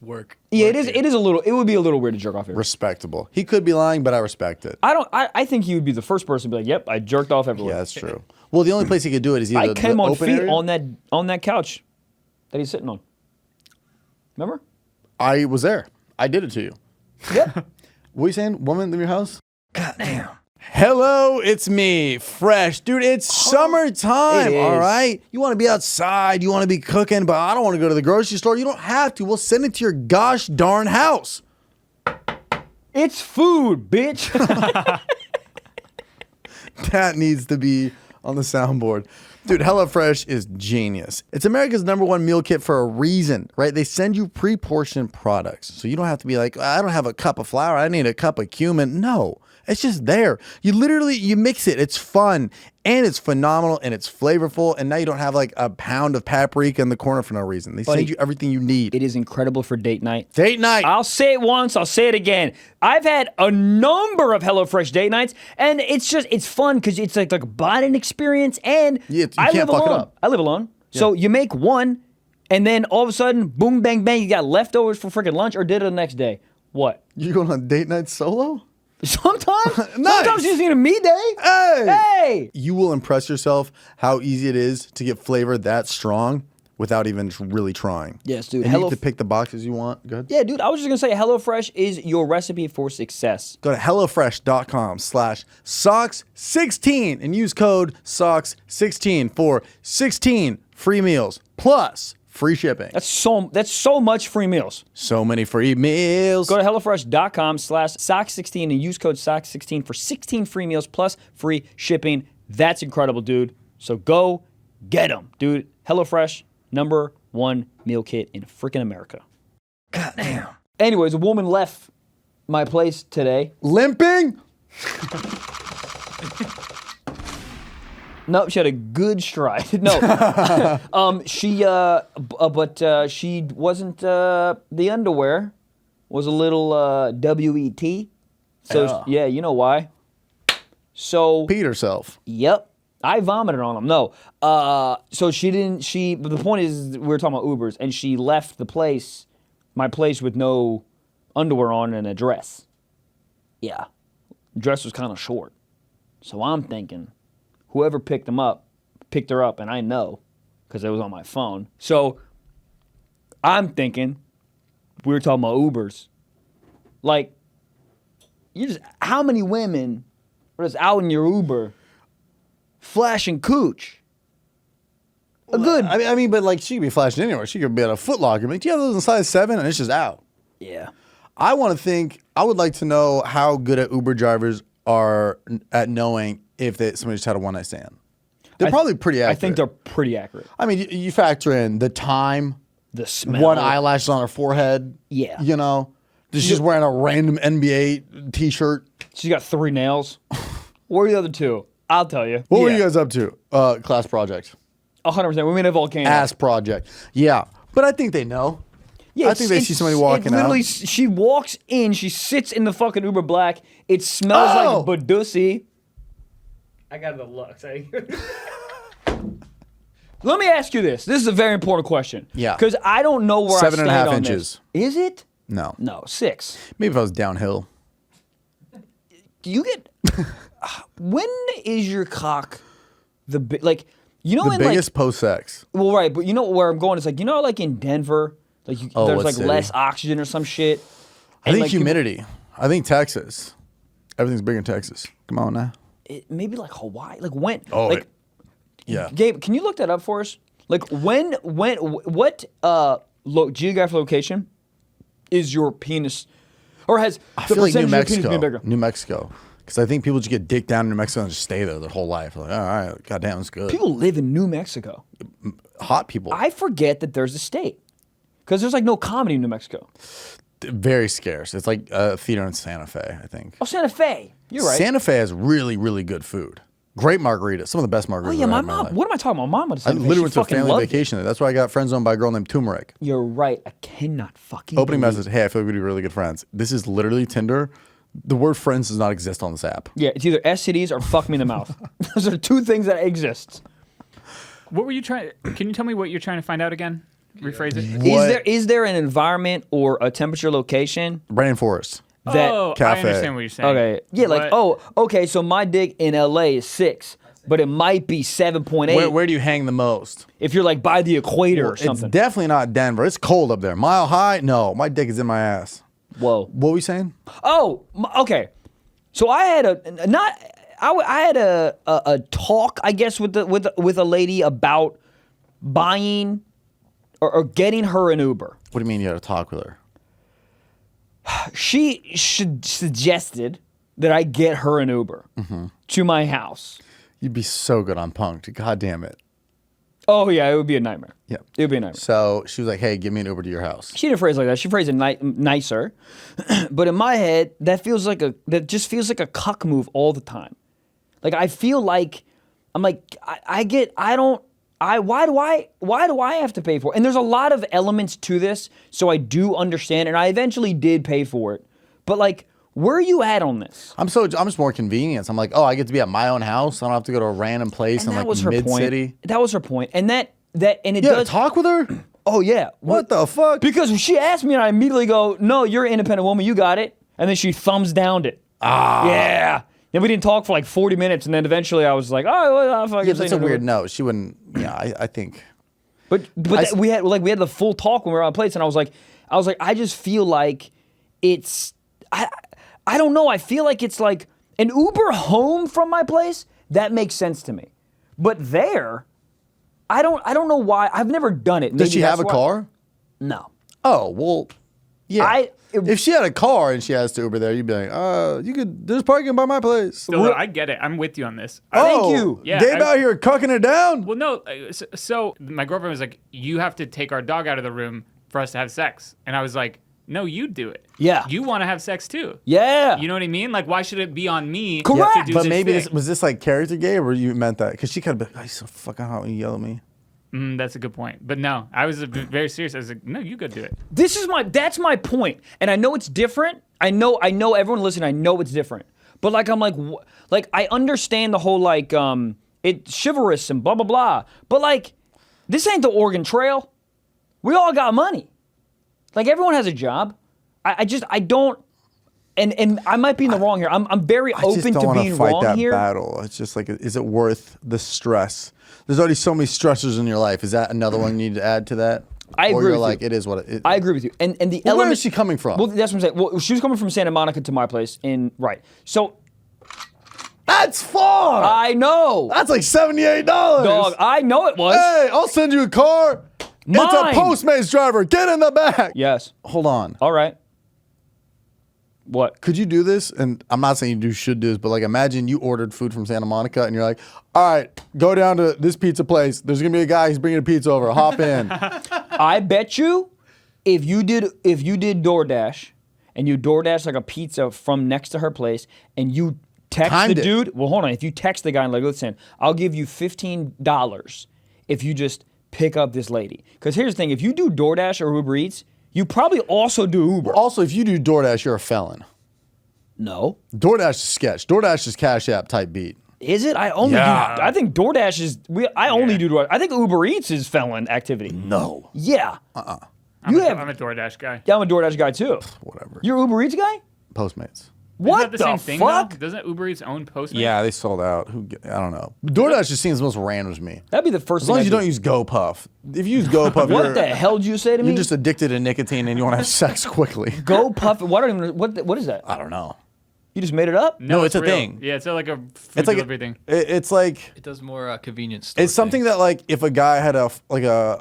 work. Yeah, Work it is. here. It is a little. It would be a little weird to jerk off here. Respectable. He could be lying, but I respect it. I think he would be the first person to be like, "Yep, I jerked off everywhere." Yeah, that's true. Well, the only place he could do it is either I came the on open feet area. on that couch that he's sitting on. Remember? I was there. I did it to you. Yeah. What are you saying? Woman in your house? Goddamn. Hello, it's me, Fresh. Dude, it's summertime, It all is. right? You want to be outside, you want to be cooking, but I don't want to go to the grocery store. You don't have to. We'll send it to your gosh darn house. It's food, bitch. That needs to be on the soundboard. Dude, HelloFresh is genius. It's America's #1 meal kit for a reason, right? They send you pre-portioned products. So you don't have to be like, I don't have a cup of flour. I need a cup of cumin. No, it's just there. You mix it. It's fun and it's phenomenal and it's flavorful. And now you don't have like a pound of paprika in the corner for no reason. They send you everything you need. It is incredible for date night. Date night. I'll say it once, I'll say it again. I've had a number of HelloFresh date nights, and it's fun because it's like a bonding experience, and You I can't live fuck it alone. up. I live alone. So you make one, and then all of a sudden, boom, bang, bang, you got leftovers for freaking lunch, or did it the next day. What? You going on date night solo? Sometimes? Nice. Sometimes you just need a me day. Hey! Hey! You will impress yourself how easy it is to get flavor that strong without even really trying. Yes, dude. And you get to pick the boxes you want. Good. Yeah, dude. I was just gonna say, HelloFresh is your recipe for success. Go to hellofresh.com/socks16 and use code socks16 for 16 free meals plus free shipping. That's so much free meals. So many free meals. Go to hellofresh.com/socks16 and use code socks16 for 16 free meals plus free shipping. That's incredible, dude. So go get them, dude. HelloFresh, #1 meal kit in freaking America. Goddamn. Anyways, a woman left my place today. Limping? No, she had a good stride. No, she wasn't. The underwear was a little WET. So yeah, you know why. So Peed herself. Yep, I vomited on them. No, so she didn't. But the point is, we were talking about Ubers, and she left my place with no underwear on and a dress. Yeah, dress was kind of short. So I'm thinking, whoever picked her up, and I know because it was on my phone. So I'm thinking, we were talking about Ubers. Like, how many women are just out in your Uber flashing cooch? A good. I mean, but like she could be flashing anywhere. She could be at a Foot Locker. Like, do you have those in size 7? And it's just out. Yeah. I would like to know how good at Uber drivers are at knowing if somebody just had a one-night stand. They're probably pretty accurate. I think they're pretty accurate. I mean, you factor in the time, The smell. one eyelash on her forehead. Yeah. You know, she's wearing a random NBA T-shirt. She's got 3 nails. Where are the other 2? I'll tell you. What were you guys up to? Class project. 100%. We made a volcano. Ass project. Yeah. But I think they know. Yeah, I think they see somebody walking out. She walks in, she sits in the fucking Uber Black. It smells like Badusi. I got the looks. Let me ask you this. This is a very important question. Yeah. Because I don't know where I stand 7.5 on inches. this. Is it? No. No, 6. Maybe if I was downhill. Do you get... when is your cock the big... Like, you know, The in biggest like... post-sex. Well, right, but you know where I'm going? It's like, you know, like in Denver, like there's what like city? less oxygen or some shit. I And, think like, humidity. I think Texas. Everything's bigger in Texas. Come on now. Maybe like Hawaii. Like when? Oh, like, yeah. Gabe, can you look that up for us? Like what geographic location is your penis, or has I the feel like New percentage of your penis been Mexico. bigger? New Mexico. Because I think people just get dick down in New Mexico and just stay there their whole life. Like, all right, goddamn, it's good. People live in New Mexico. Hot people. I forget that there's a state because there's like no comedy in New Mexico. Very scarce. It's like a theater in Santa Fe, I think. Oh, Santa Fe. You're right. Santa Fe has really, really good food. Great margaritas. Some of the best margaritas. Oh yeah, I've my had in mom. life. What am I talking about? My mom went to I Santa Fe. literally She went to a fucking family loved it. vacation there. That's why I got friend zoned by a girl named Turmeric. You're right. I cannot fucking. Opening believe- message. Hey, I feel like we'd be really good friends. This is literally Tinder. The word friends does not exist on this app. Yeah, it's either STDs or fuck me in the mouth. Those are 2 things that exist. What were you trying? Can you tell me what you're trying to find out again? Rephrase it. Is there an environment or a temperature location Brandon Forest. that? Oh, Cafe. I understand what you're saying. Okay, yeah, like okay, so my dick in LA is 6, but it might be 7.8 Where do you hang the most? if you're like by the equator or It's something. definitely not Denver. It's cold up there. Mile High? No, my dick is in my ass. Whoa. What were we saying? Oh, okay. So I had a talk, I guess, with a lady about buying or getting her an Uber. What do you mean you had a talk with her? She suggested that I get her an Uber to my house. You'd be so good on Punk'd. God damn it. Oh yeah, it would be a nightmare. Yeah. It would be a nightmare. So she was like, hey, give me an Uber to your house. She didn't phrase it like that. She phrased it nicer. But in my head, that just feels like a cuck move all the time. Like I feel like why do I have to pay for it? And there's a lot of elements to this, so I do understand, and I eventually did pay for it. But like, where are you at on this? I'm just more convenience. I'm like, oh, I get to be at my own house. I don't have to go to a random place And in that like was her mid-city. point. That was her point. And it You had to does talk with her? Oh yeah. What the fuck? Because she asked me and I immediately go, no, you're an independent woman, you got it. And then she thumbs downed it. Yeah. Then we didn't talk for like 40 minutes, and then eventually I was like, oh, well, fuck Yeah, that's a weird no. She wouldn't. Yeah, I think. But we had the full talk when we were on plates, and I was like, I just feel like it's I don't know. I feel like it's like an Uber home from my place. That makes sense to me. But there, I don't know why. I've never done it. Does she have a car? No. Oh, well, yeah. If she had a car and she has to Uber there, you'd be like, there's parking by my place. Still, I get it. I'm with you on this. Thank you. Yeah, Gabe out here cucking it down? Well, no. So my girlfriend was like, you have to take our dog out of the room for us to have sex. And I was like, no, you do it. Yeah. You want to have sex too. Yeah. You know what I mean? Like, why should it be on me Correct. to do But this maybe thing? was this like character Gabe, or you meant that? Because she could have been, you're so fucking hot when you yell at me. That's a good point. But no, I was very serious. I was like, no, you go do it. That's my point. And I know it's different. I know everyone listening, I know it's different. But like, I'm like, I understand the whole like, it's chivalrous and blah, blah, blah. But like, this ain't the Oregon Trail. We all got money. Like, everyone has a job. I don't, and I might be in the wrong here. I'm very open to being wrong that here. Battle. It's just like, is it worth the stress? There's already so many stressors in your life. Is that another one you need to add to that? I agree Or you're with like, you. it is what it is. I agree with you. And the Well, where element. is she coming from? Well, that's what I'm saying. Well, she was coming from Santa Monica to my place right. So That's far. I know. That's like $78. Dog, I know it was. Hey, I'll send you a car. It's a Mine. Postmates driver. Get in the back. Yes. Hold on. All right. What? Could you do this? And I'm not saying you should do this, but like, imagine you ordered food from Santa Monica and you're like, all right, go down to this pizza place. There's going to be a guy, he's bringing a pizza over. Hop in. I bet you if you did DoorDash and you DoorDash like a pizza from next to her place and you text Timed the it. dude, well, hold on. If you text the guy and like, listen, I'll give you $15 if you just pick up this lady. Because here's the thing. If you do DoorDash or Uber Eats, you probably also do Uber. Also, if you do DoorDash, you're a felon. No. DoorDash is sketch. DoorDash is Cash App type beat. Is it? I only Yeah. do. I think DoorDash is. I only do DoorDash. I think Uber Eats is felon activity. No. Yeah. I'm You a have. DoorDash guy. Yeah, I'm a DoorDash guy too. Whatever. You're an Uber Eats guy? Postmates. What Isn't that the same thing, fuck? though? Doesn't Uber Eats own Postmates? Yeah, they sold out. I don't know. DoorDash just seems the most random to me. That'd be the first As thing long I as you do. don't use GoPuff. If you use GoPuff, What the hell did you say to me? you're just addicted to nicotine and you want to have sex quickly. Go puff. What? I don't even. What is that? I don't know. You just made it up? No, it's a real. thing. Yeah, it's like a food It's like delivery thing. it's like It does more convenience store it's something things. that like if a guy had a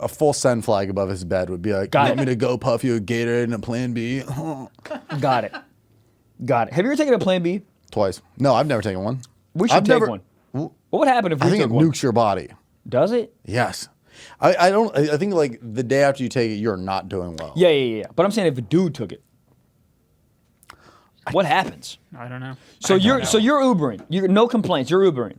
full send flag above his bed would be like, Got want it. me to go puff you a Gatorade and a Plan B? Got it. Got it. Have you ever taken a Plan B? Twice. No, I've never taken one. We should I've take never- one. What would happen if we I think it took one? nukes your body. Does it? Yes. I think like the day after you take it, you're not doing well. Yeah. But I'm saying if a dude took it, what happens? I don't know. So you're Ubering. You're no complaints. You're Ubering.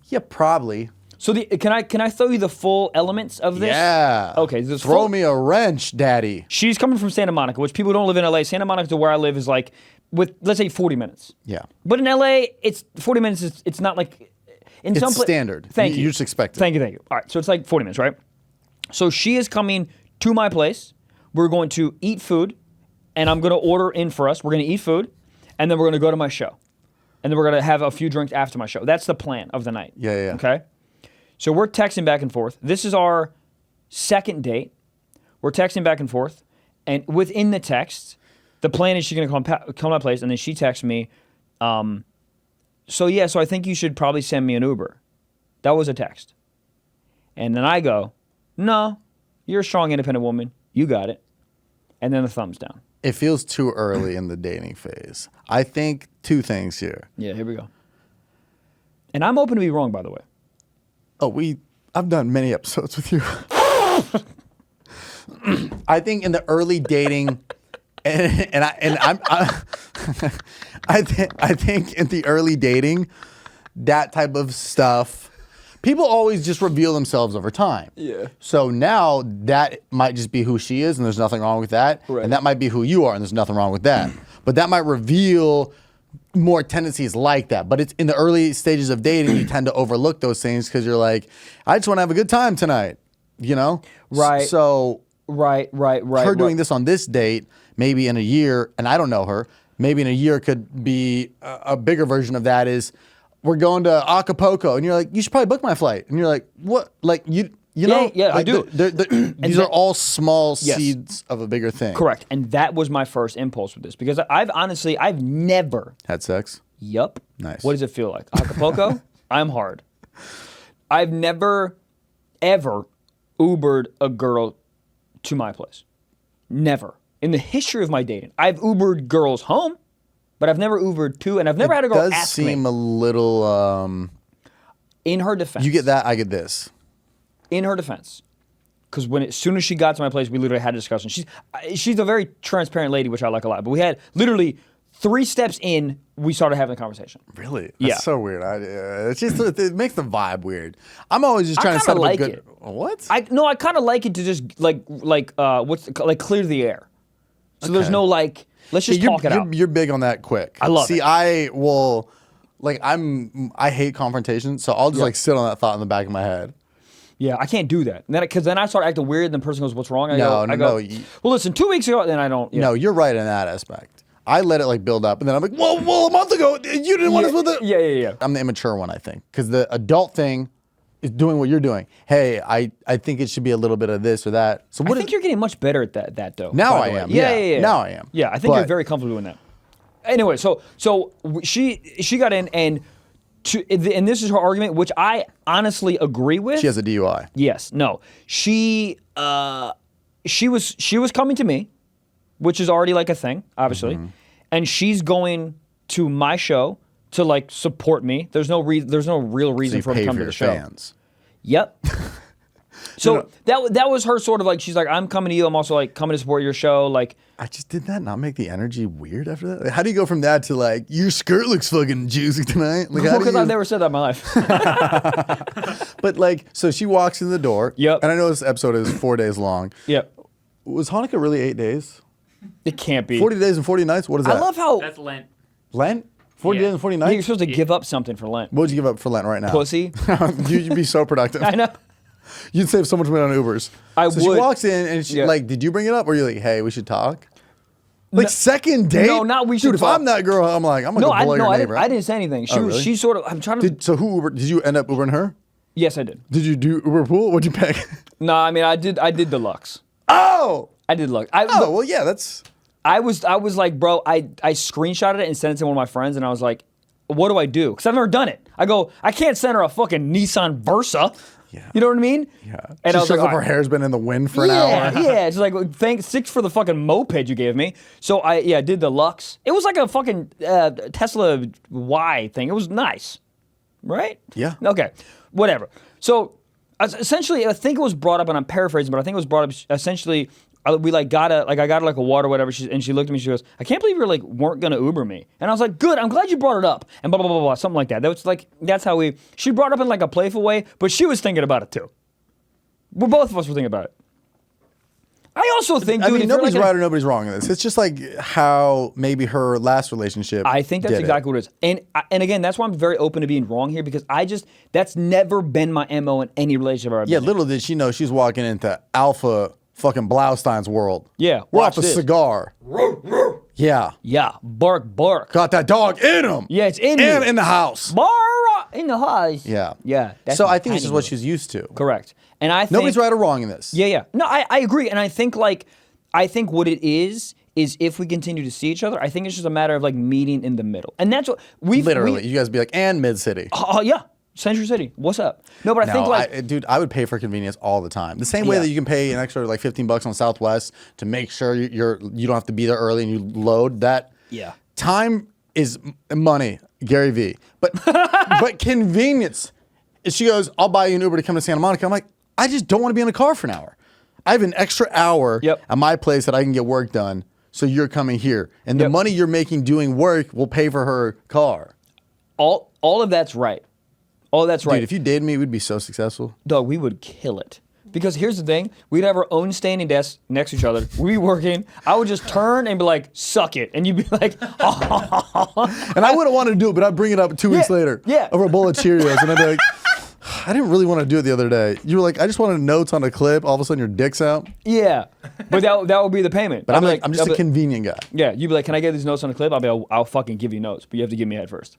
Yeah, probably. So can I throw you the full elements of this? Yeah. Okay. Throw me a wrench, daddy. She's coming from Santa Monica, which people who don't live in LA. Santa Monica to where I live is like let's say 40 minutes. Yeah. But in LA, it's 40 minutes. It's not like in some It's standard. Thank you. You just expect it. Thank you. All right. So it's like 40 minutes, right? So she is coming to my place. We're going to eat food, and I'm going to order in for us. We're going to eat food, and then we're going to go to my show, and then we're going to have a few drinks after my show. That's the plan of the night. Yeah. Okay. So we're texting back and forth. This is our second date. We're texting back and forth, and within the text, the plan is she's going to come to my place, and then she texts me, so I think you should probably send me an Uber. That was a text. And then I go, no, you're a strong, independent woman. You got it. And then the thumbs down. It feels too early in the dating phase. I think two things here. Yeah, here we go. And I'm open to be wrong, by the way. Oh, I've done many episodes with you. I think in the early dating, I think in the early dating, that type of stuff, people always just reveal themselves over time. Yeah. So now that might just be who she is, and there's nothing wrong with that. Right. And that might be who you are, and there's nothing wrong with that. But that might reveal more tendencies like that. But it's in the early stages of dating, you tend to overlook those things because you're like, I just want to have a good time tonight, you know? Right. So Right. her doing this on this date, maybe in a year, and I don't know her, maybe in a year could be a bigger version of that is we're going to Acapulco, and you're like, you should probably book my flight. And you're like, what? Like, You know, Yeah, I do. These are all small Yes. seeds of a bigger thing. Correct. And that was my first impulse with this because I've never. Had sex? Yup. Nice. What does it feel like? Acapulco? I'm hard. I've never, ever Ubered a girl to my place. Never. In the history of my dating. I've Ubered girls home, but I've never Ubered to, and I've never had a girl does ask seem me. a little. In her defense. You get that, I get this. In her defense. Because as soon as she got to my place, we literally had a discussion. She's a very transparent lady, which I like a lot. But we had literally 3 steps in, we started having a conversation. Really? That's Yeah. so weird. It's just it makes the vibe weird. I'm always just trying to set up like a good. it. What? I kind of like it to just like clear the air. So there's Okay. no like, let's just talk it out. You're big on that quick. I love See, it. I will, like, I hate confrontation, so I'll just like sit on that thought in the back of my head. Yeah, I can't do that. Because then I start acting weird, and the person goes, "What's wrong?" I go, No. well, listen, 2 weeks ago, then I don't. Yeah. No, you're right in that aspect. I let it like build up, and then I'm like, well, a month ago you didn't want us with it. Yeah. I'm the immature one, I think, because the adult thing is doing what you're doing. Hey, I think it should be a little bit of this or that. So I what? think you're getting much better at that though. Now by the I way. am, Yeah. yeah. Now I am. Yeah, I think you're But- very comfortable doing that. Anyway, so she got in and this is her argument, which I honestly agree with. She has a DUI. Yes. No. She was coming to me, which is already like a thing, obviously, Mm-hmm. and she's going to my show to like support me. There's no real So reason you for her to pay come for to your the show. fans. Yep. So that was her sort of like, she's like, I'm coming to you. I'm also like coming to support your show. Like, Did that not make the energy weird after that? Like, how do you go from that to like, your skirt looks fucking juicy tonight? Like, how do because you- I've never said that in my life. But like, so she walks in the door. Yep. And I know this episode is 4 days long. Yep. Was Hanukkah really 8 days? It can't be. 40 days and 40 nights? What is that? I love how That's Lent. Lent? 40 Yeah. days and 40 you're nights? supposed to give up something for Lent. What would you give up for Lent right now? Pussy. You'd be so productive. I know. You'd save so much money on Ubers. I so she would. walks in and she Yeah. like, did you bring it up? Or you're like, hey, we should talk? Like second date? No, not we should Dude, if talk. I'm that girl, I'm like, I'm gonna No, go blow your I neighbor. didn't say anything. She Oh, really? she sort of. I'm trying to. So who Uber? Did you end up Ubering her? Yes, I did. Did you do Uber pool? What'd you pick? No, I mean I did deluxe. Oh! I did deluxe. Oh, well, yeah, that's... I was like, bro, I screenshotted it and sent it to one of my friends, and I was like, what do I do? Because I've never done it. I go, I can't send her a fucking Nissan Versa. Yeah. You know what I mean? Yeah. And She I was shows like, up, her all right. hair's been in the wind for an Yeah, hour. yeah. It's like, thanks, 6 for the fucking moped you gave me. So I did the Lux. It was like a fucking Tesla Y thing. It was nice. Right? Yeah. Okay. Whatever. So essentially, I think it was brought up, and I'm paraphrasing, but I think it was brought up essentially. I got her like a water, or whatever. And she looked at me. She goes, "I can't believe you weren't gonna Uber me." And I was like, "Good. I'm glad you brought it up." And blah blah blah blah, something like that. That was like that's how we. She brought it up in like a playful way, but she was thinking about it too. Well, both of us were thinking about it. I also think, I dude, mean, if you're nobody's like right or nobody's wrong in this. It's just like how maybe her last relationship. I think that's did exactly what it is. And again, that's why I'm very open to being wrong here because that's never been my MO in any relationship I've ever Yeah, been in. little did she know she's walking into alpha fucking Blaustein's world. Yeah, We're watch off a this. cigar. Yeah. Yeah, bark. Got that dog in him. Yeah, it's in And me. in the house. In the house. Yeah. Yeah. That's So my I think this tiny is what little- she's used to. Correct. And I think Nobody's right or wrong in this. Yeah. No, I agree. And I think what it is if we continue to see each other, I think it's just a matter of like meeting in the middle. And that's what Literally. You guys be like, and mid-city. Yeah. Century City. What's up? No, but I think like dude, I would pay for convenience all the time. The same way Yeah. that you can pay an extra like $15 on Southwest to make sure you don't have to be there early and you load that. Yeah. Time is money, Gary V. But convenience. She goes, I'll buy you an Uber to come to Santa Monica. I'm like, I just don't want to be in a car for an hour. I have an extra hour Yep. at my place that I can get work done. So you're coming here. And the Yep. money you're making doing work will pay for her car. all of that's right. All that's right. Dude, if you dated me, we'd be so successful. Dog, we would kill it. Because here's the thing, we'd have our own standing desks next to each other. We'd be working. I would just turn and be like, suck it. And you'd be like, oh. And I wouldn't want to do it, but I'd bring it up 2 weeks later yeah. over a bowl of Cheerios. And I'd be like, I didn't really want to do it the other day. You were like, I just wanted notes on a clip. All of a sudden, your dick's out. Yeah. But that would be the payment. But I'm I'd be like, I'm just I'd a be- convenient guy. Yeah, you'd be like, can I get these notes on a clip? I'll fucking give you notes, but you have to give me a head first.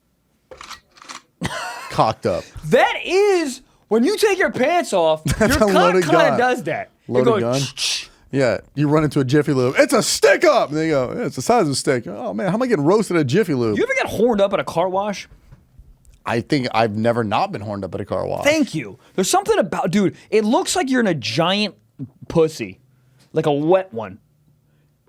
Cocked up. That is When you take your pants off, your a cock loaded kind gun. of does that. Loaded it gun? goes, Yeah, you run into a Jiffy Lube. It's a stick up. And they go, yeah, it's the size of a stick. Oh man, how am I getting roasted at Jiffy Lube? You ever get horned up at a car wash? I think I've never not been horned up at a car wash. Thank you. There's something about, dude, it looks like you're in a giant pussy, like a wet one,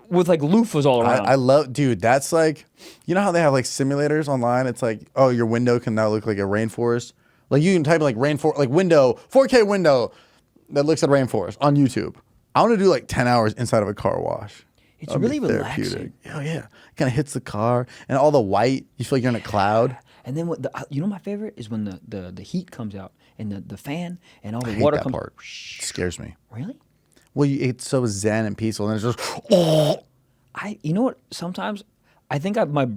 with like loofahs all around. I love, dude, that's like, you know how they have like simulators online? It's like, oh, your window can now look like a rainforest. Like you can type in like rainforest, like window, 4K window that looks at rainforest on YouTube. I want to do like 10 hours inside of a car wash. It's That'd be really relaxing. Oh yeah. Kind of hits the car and all the white, you feel like you're in a cloud. And then you know my favorite is when the heat comes out and the fan and all the I hate water that comes. part. Scares me. Really? Well, it's so zen and peaceful, and it's just, oh. You know what? Sometimes I think my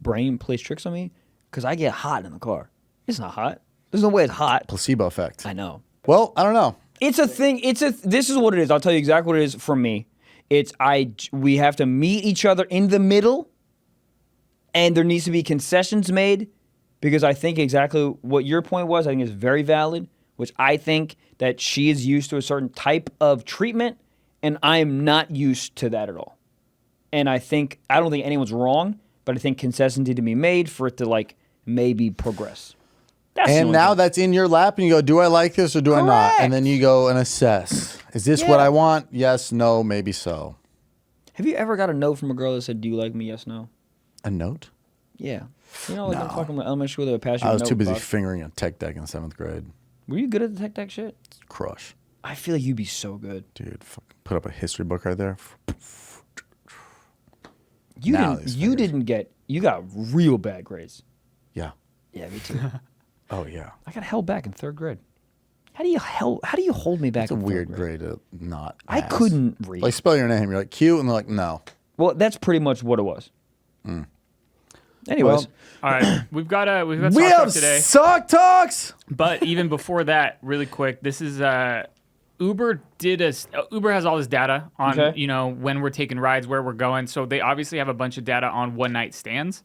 brain plays tricks on me because I get hot in the car. It's not hot. There's no way it's hot. Placebo effect. I know. Well, I don't know. It's a thing. This is what it is. I'll tell you exactly what it is for me. We have to meet each other in the middle, and there needs to be concessions made, because I think exactly what your point was, I think is very valid, which I think that she is used to a certain type of treatment, and I am not used to that at all. And I don't think anyone's wrong, but I think concessions need to be made for it to like maybe progress. And now that's in your lap, and you go, do I like this or do I not? Correct. And then you go and assess. Is this what Yeah. I want? Yes, no, maybe so. Have you ever got a note from a girl that said, "Do you like me?" Yes, no. A note? Yeah. You know, like in fucking elementary school, they would pass you. I a was note too busy box. fingering a tech deck in 7th grade. Were you good at the tech deck shit? Crush. I feel like you'd be so good. Dude, fucking put up a history book right there. You Now didn't. these You fingers. didn't get. You got real bad grades. Yeah. Yeah, me too. Oh, yeah. I got held back in 3rd grade. How do you hold me back? It's a in third weird grade? grade to not I pass. couldn't read. Like, spell your name. You're like, cute. And they're like, no. Well, that's pretty much what it was. Anyways, All right, we've got We Sock Talk have today. Sock Talks. But even before that, really quick, this is Uber Uber has all this data on Okay. when we're taking rides, where we're going. So they obviously have a bunch of data on one night stands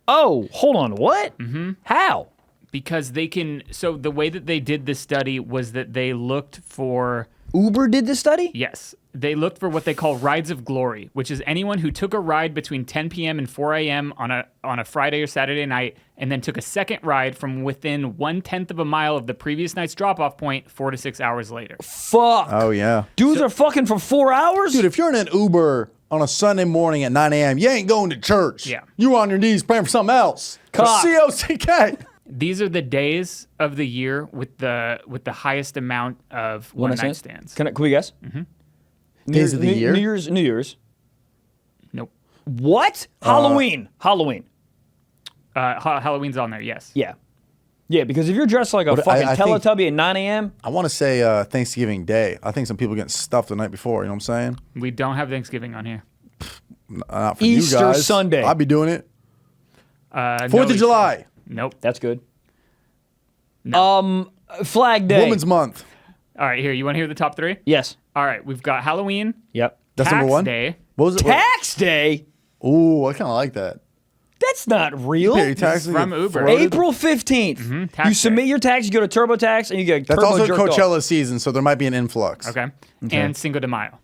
oh, hold on. What? Mm-hmm. How? because they can. So the way that they did this study was that they looked for. Uber did this study? Yes. They looked for what they call rides of glory, which is anyone who took a ride between 10 p.m. and 4 a.m. on a Friday or Saturday night, and then took a second ride from within 1/10 of a mile of the previous night's drop-off point 4 to 6 hours later. Fuck. Oh, yeah. Dudes are fucking for 4 hours? Dude, if you're in an Uber on a Sunday morning at 9 a.m., you ain't going to church. Yeah. You on your knees praying for something else. Cock. C-O-C-K. These are the days of the year with the highest amount of one-night stands. Can we guess? Mm-hmm. Days of the year? New Year's. Nope. What? Halloween. Halloween's on there, yes. Yeah. Yeah, because if you're dressed like a But fucking I think- Teletubby at 9 a.m., I want to say Thanksgiving Day. I think some people getting stuffed the night before. You know what I'm saying? We don't have Thanksgiving on here. Not for Easter you guys. Sunday. I'd be doing it. 4th of Easter. July. Nope. that's good. No. Flag Day. Women's Month. All right, here. You want to hear the top three? Yes. All right, we've got Halloween. Yep. That's Tax number one? Day. What was it? Tax Day? Ooh, I kind of like that. That's not real. Pay your taxes, from get Uber. floated. April 15th. tax You submit day. your tax, you go to TurboTax, and you get That's turbo also jerked off. Coachella season, so there might be an influx. Okay. And Cinco de Mayo.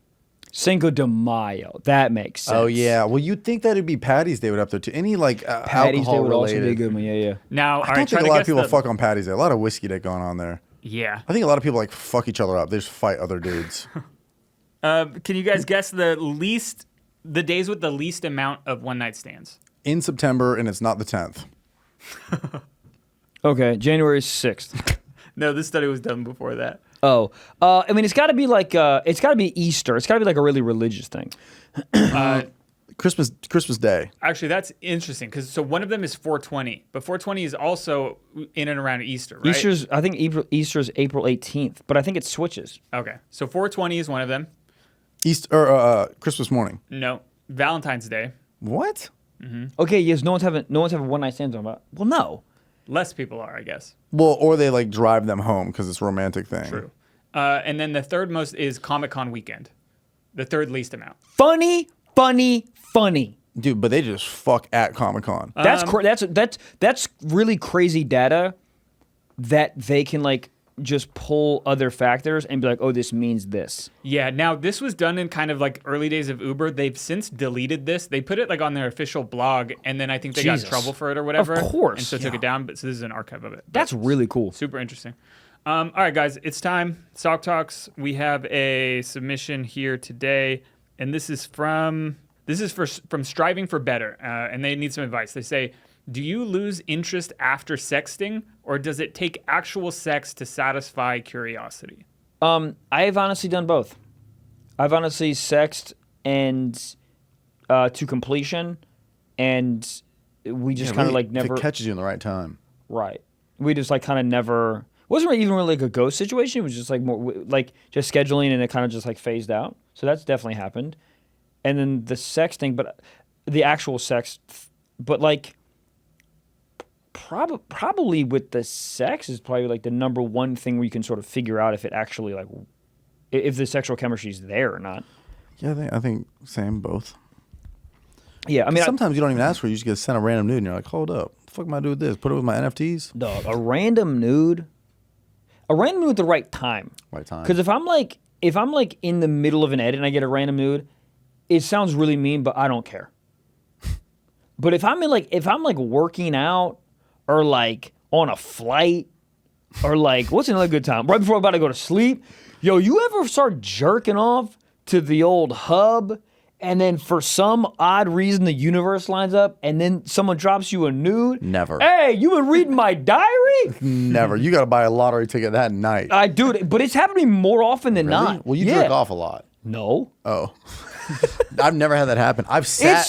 Cinco de Mayo. That makes sense. Oh, yeah. Well, you'd think that it'd be Patty's Day would up there too. Any, like, Patty's Day alcohol would also be a related. good one. Yeah, yeah. Now, all I right, don't try think to a lot guess of people the, fuck on Patty's Day. A lot of whiskey dick going on there. Yeah. I think a lot of people, like, fuck each other up. They just fight other dudes. Can you guys guess the days with the least amount of one-night stands? In September, and it's not the 10th. Okay, January 6th. No, this study was done before that. Oh, I mean, it's got to be like, it's got to be Easter. It's got to be like a really religious thing. Christmas Day. Actually, that's interesting because one of them is 420, but 420 is also in and around Easter, right? I think Easter's April 18th, but I think it switches. Okay, so 420 is one of them. Christmas morning. No, Valentine's Day. What? Okay, yes, no one's having one night stands on that. Well, no. Less people are, I guess. Well, or they like drive them home because it's a romantic thing. True. And then the third most is Comic-Con weekend. The third least amount. Funny. Dude, but they just fuck at Comic-Con. That's really crazy data that they can like just pull other factors and be like, oh, this means this. Yeah, now this was done in kind of like early days of Uber. They've since deleted this. They put it like on their official blog, and then I think they got in Jesus. trouble for it or whatever. Of course. And so took it down, but so this is an archive of it. That's really cool. Super interesting. All right, guys, it's time. Sock Talks. We have a submission here today, and this is from Striving for Better, and they need some advice. They say, do you lose interest after sexting, or does it take actual sex to satisfy curiosity? I've honestly done both. I've honestly sexed and to completion, and we just kind of like never. If it catches you in the right time. Right. We just like kind of never. It wasn't even really like a ghost situation. It was just like more like just scheduling, and it kind of just like phased out. So that's definitely happened. And then the sex thing, but the actual sex, but like probably with the sex is probably like the number one thing where you can sort of figure out if it actually like if the sexual chemistry is there or not. Yeah, I think same both. Yeah, I mean sometimes you don't even ask for it. You just get sent a random nude, and you're like, hold up, what the fuck am I doing with this? Put it with my NFTs. Dog, a random nude at the right time. Right time. Because if I'm like in the middle of an edit and I get a random nude, it sounds really mean, but I don't care. But if I'm working out or like on a flight or like what's another good time? Right before I'm about to go to sleep. Yo, you ever start jerking off to the old hub and then for some odd reason the universe lines up and then someone drops you a nude? Never. Hey, you been reading my diary? Never. You got to buy a lottery ticket that night. I do, but it's happened to me more often than Really? not. Well, you jerk off a lot. No. Oh. I've never had that happen. I've sat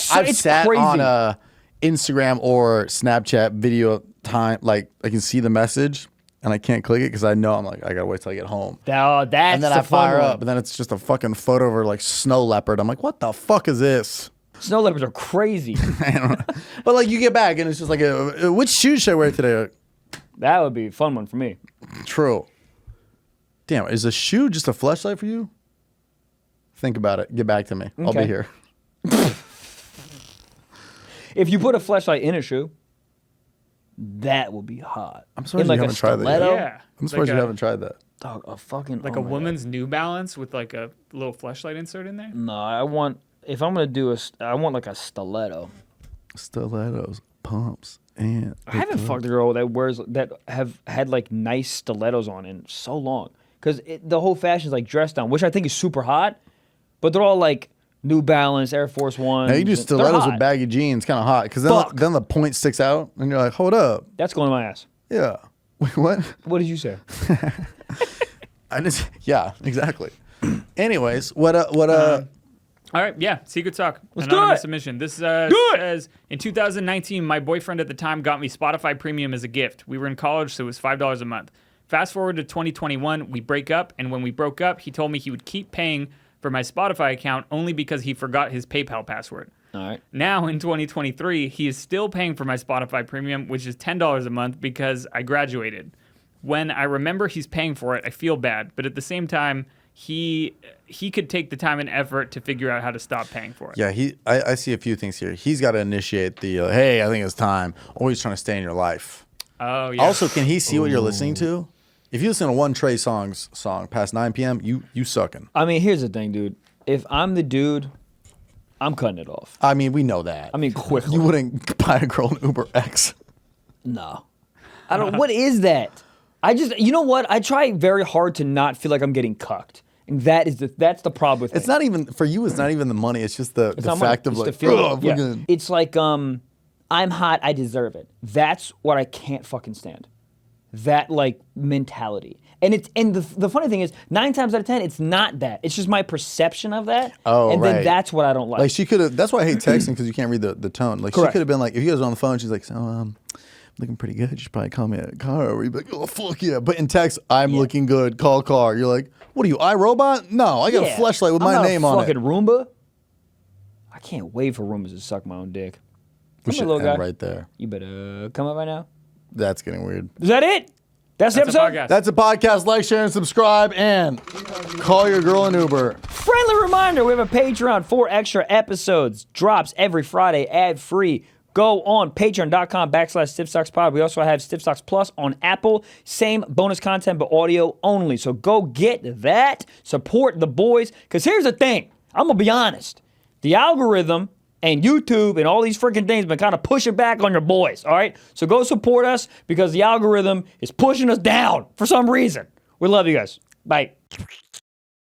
crazy. on a Instagram or Snapchat video time, like I can see the message and I can't click it because I know I'm like, I gotta wait till I get home. That's and then the I fire fun up, one. and then it's just a fucking photo of her like snow leopard. I'm like, what the fuck is this? Snow leopards are crazy. But like you get back and it's just like, which shoes should I wear today? That would be a fun one for me. True. Damn, is a shoe just a fleshlight for you? Think about it. Get back to me. I'll be Okay. here. If you put a fleshlight in a shoe, that would be hot. I'm surprised In you haven't tried that yet. stiletto? Yeah. I'm surprised Like you a- haven't tried that. Dog, a fucking Like oh a my woman's New Balance with like a little fleshlight insert in there? God. No, I want. If I'm gonna do I want like a stiletto. Stilettos, pumps, and I haven't fucked a girl that have had like nice stilettos on in so long because the whole fashion is like dressed down, which I think is super hot, but they're all like New Balance, Air Force One. Now you do stilettos with baggy jeans, kind of hot, because then the point sticks out, and you're like, hold up, That's going to my ass. yeah, wait, what? What did you say? Yeah, exactly. Anyways, what All right, yeah, Secret Talk. Let's do Anonymous it. submission. This it. says, in 2019, my boyfriend at the time got me Spotify Premium as a gift. We were in college, so it was $5 a month. Fast forward to 2021, we break up, and when we broke up, he told me he would keep paying for my Spotify account only because he forgot his PayPal password. All right. Now, in 2023, he is still paying for my Spotify Premium, which is $10 a month because I graduated. When I remember he's paying for it, I feel bad, but at the same time, he could take the time and effort to figure out how to stop paying for it. Yeah, I see a few things here. He's got to initiate the hey, I think it's time. Or he's trying to stay in your life. Oh, yeah. Also, can he see what you're listening to? If you listen to one Trey Songz song past 9 p.m., you sucking. I mean, here's the thing, dude. If I'm the dude, I'm cutting it off. I mean, we know that. I mean, quickly. You wouldn't buy a girl an Uber X. No. I don't. What is that? You know what? I try very hard to not feel like I'm getting cucked. And that's the problem with me. It's not even, for you, it's not even the money. It's just the not fact money. of It's like, the feeling. "Ugh, Yeah. fucking-" It's like, I'm hot, I deserve it. That's what I can't fucking stand. That like mentality. And the funny thing is, 9 times out of 10, it's not that. It's just my perception of that. Oh, and right. then that's what I don't like. Like she could have, that's why I hate texting, because you can't read the tone. Like Correct. she could have been like, if you guys were on the phone, she's like, so, looking pretty good. You should probably call me a car. Or you'd be like, oh, fuck yeah. But in text, I'm looking good. Call car. You're like, what are you, iRobot? No, I got a fleshlight with my name on it. Fucking Roomba. I can't wait for Roombas to suck my own dick. We Come should here, little end guy. right there. You better come up right now. That's getting weird. Is that it? That's the That's a episode? podcast. That's a podcast. Like, share, and subscribe. And call your girl an Uber. Friendly reminder, we have a Patreon, 4 extra episodes. Drops every Friday, ad-free. Go on patreon.com/StiffSocksPod. We also have Stiff Socks Plus on Apple. Same bonus content, but audio only. So go get that. Support the boys. Because here's the thing. I'm going to be honest. The algorithm and YouTube and all these freaking things been kind of pushing back on your boys, all right? So go support us because the algorithm is pushing us down for some reason. We love you guys. Bye.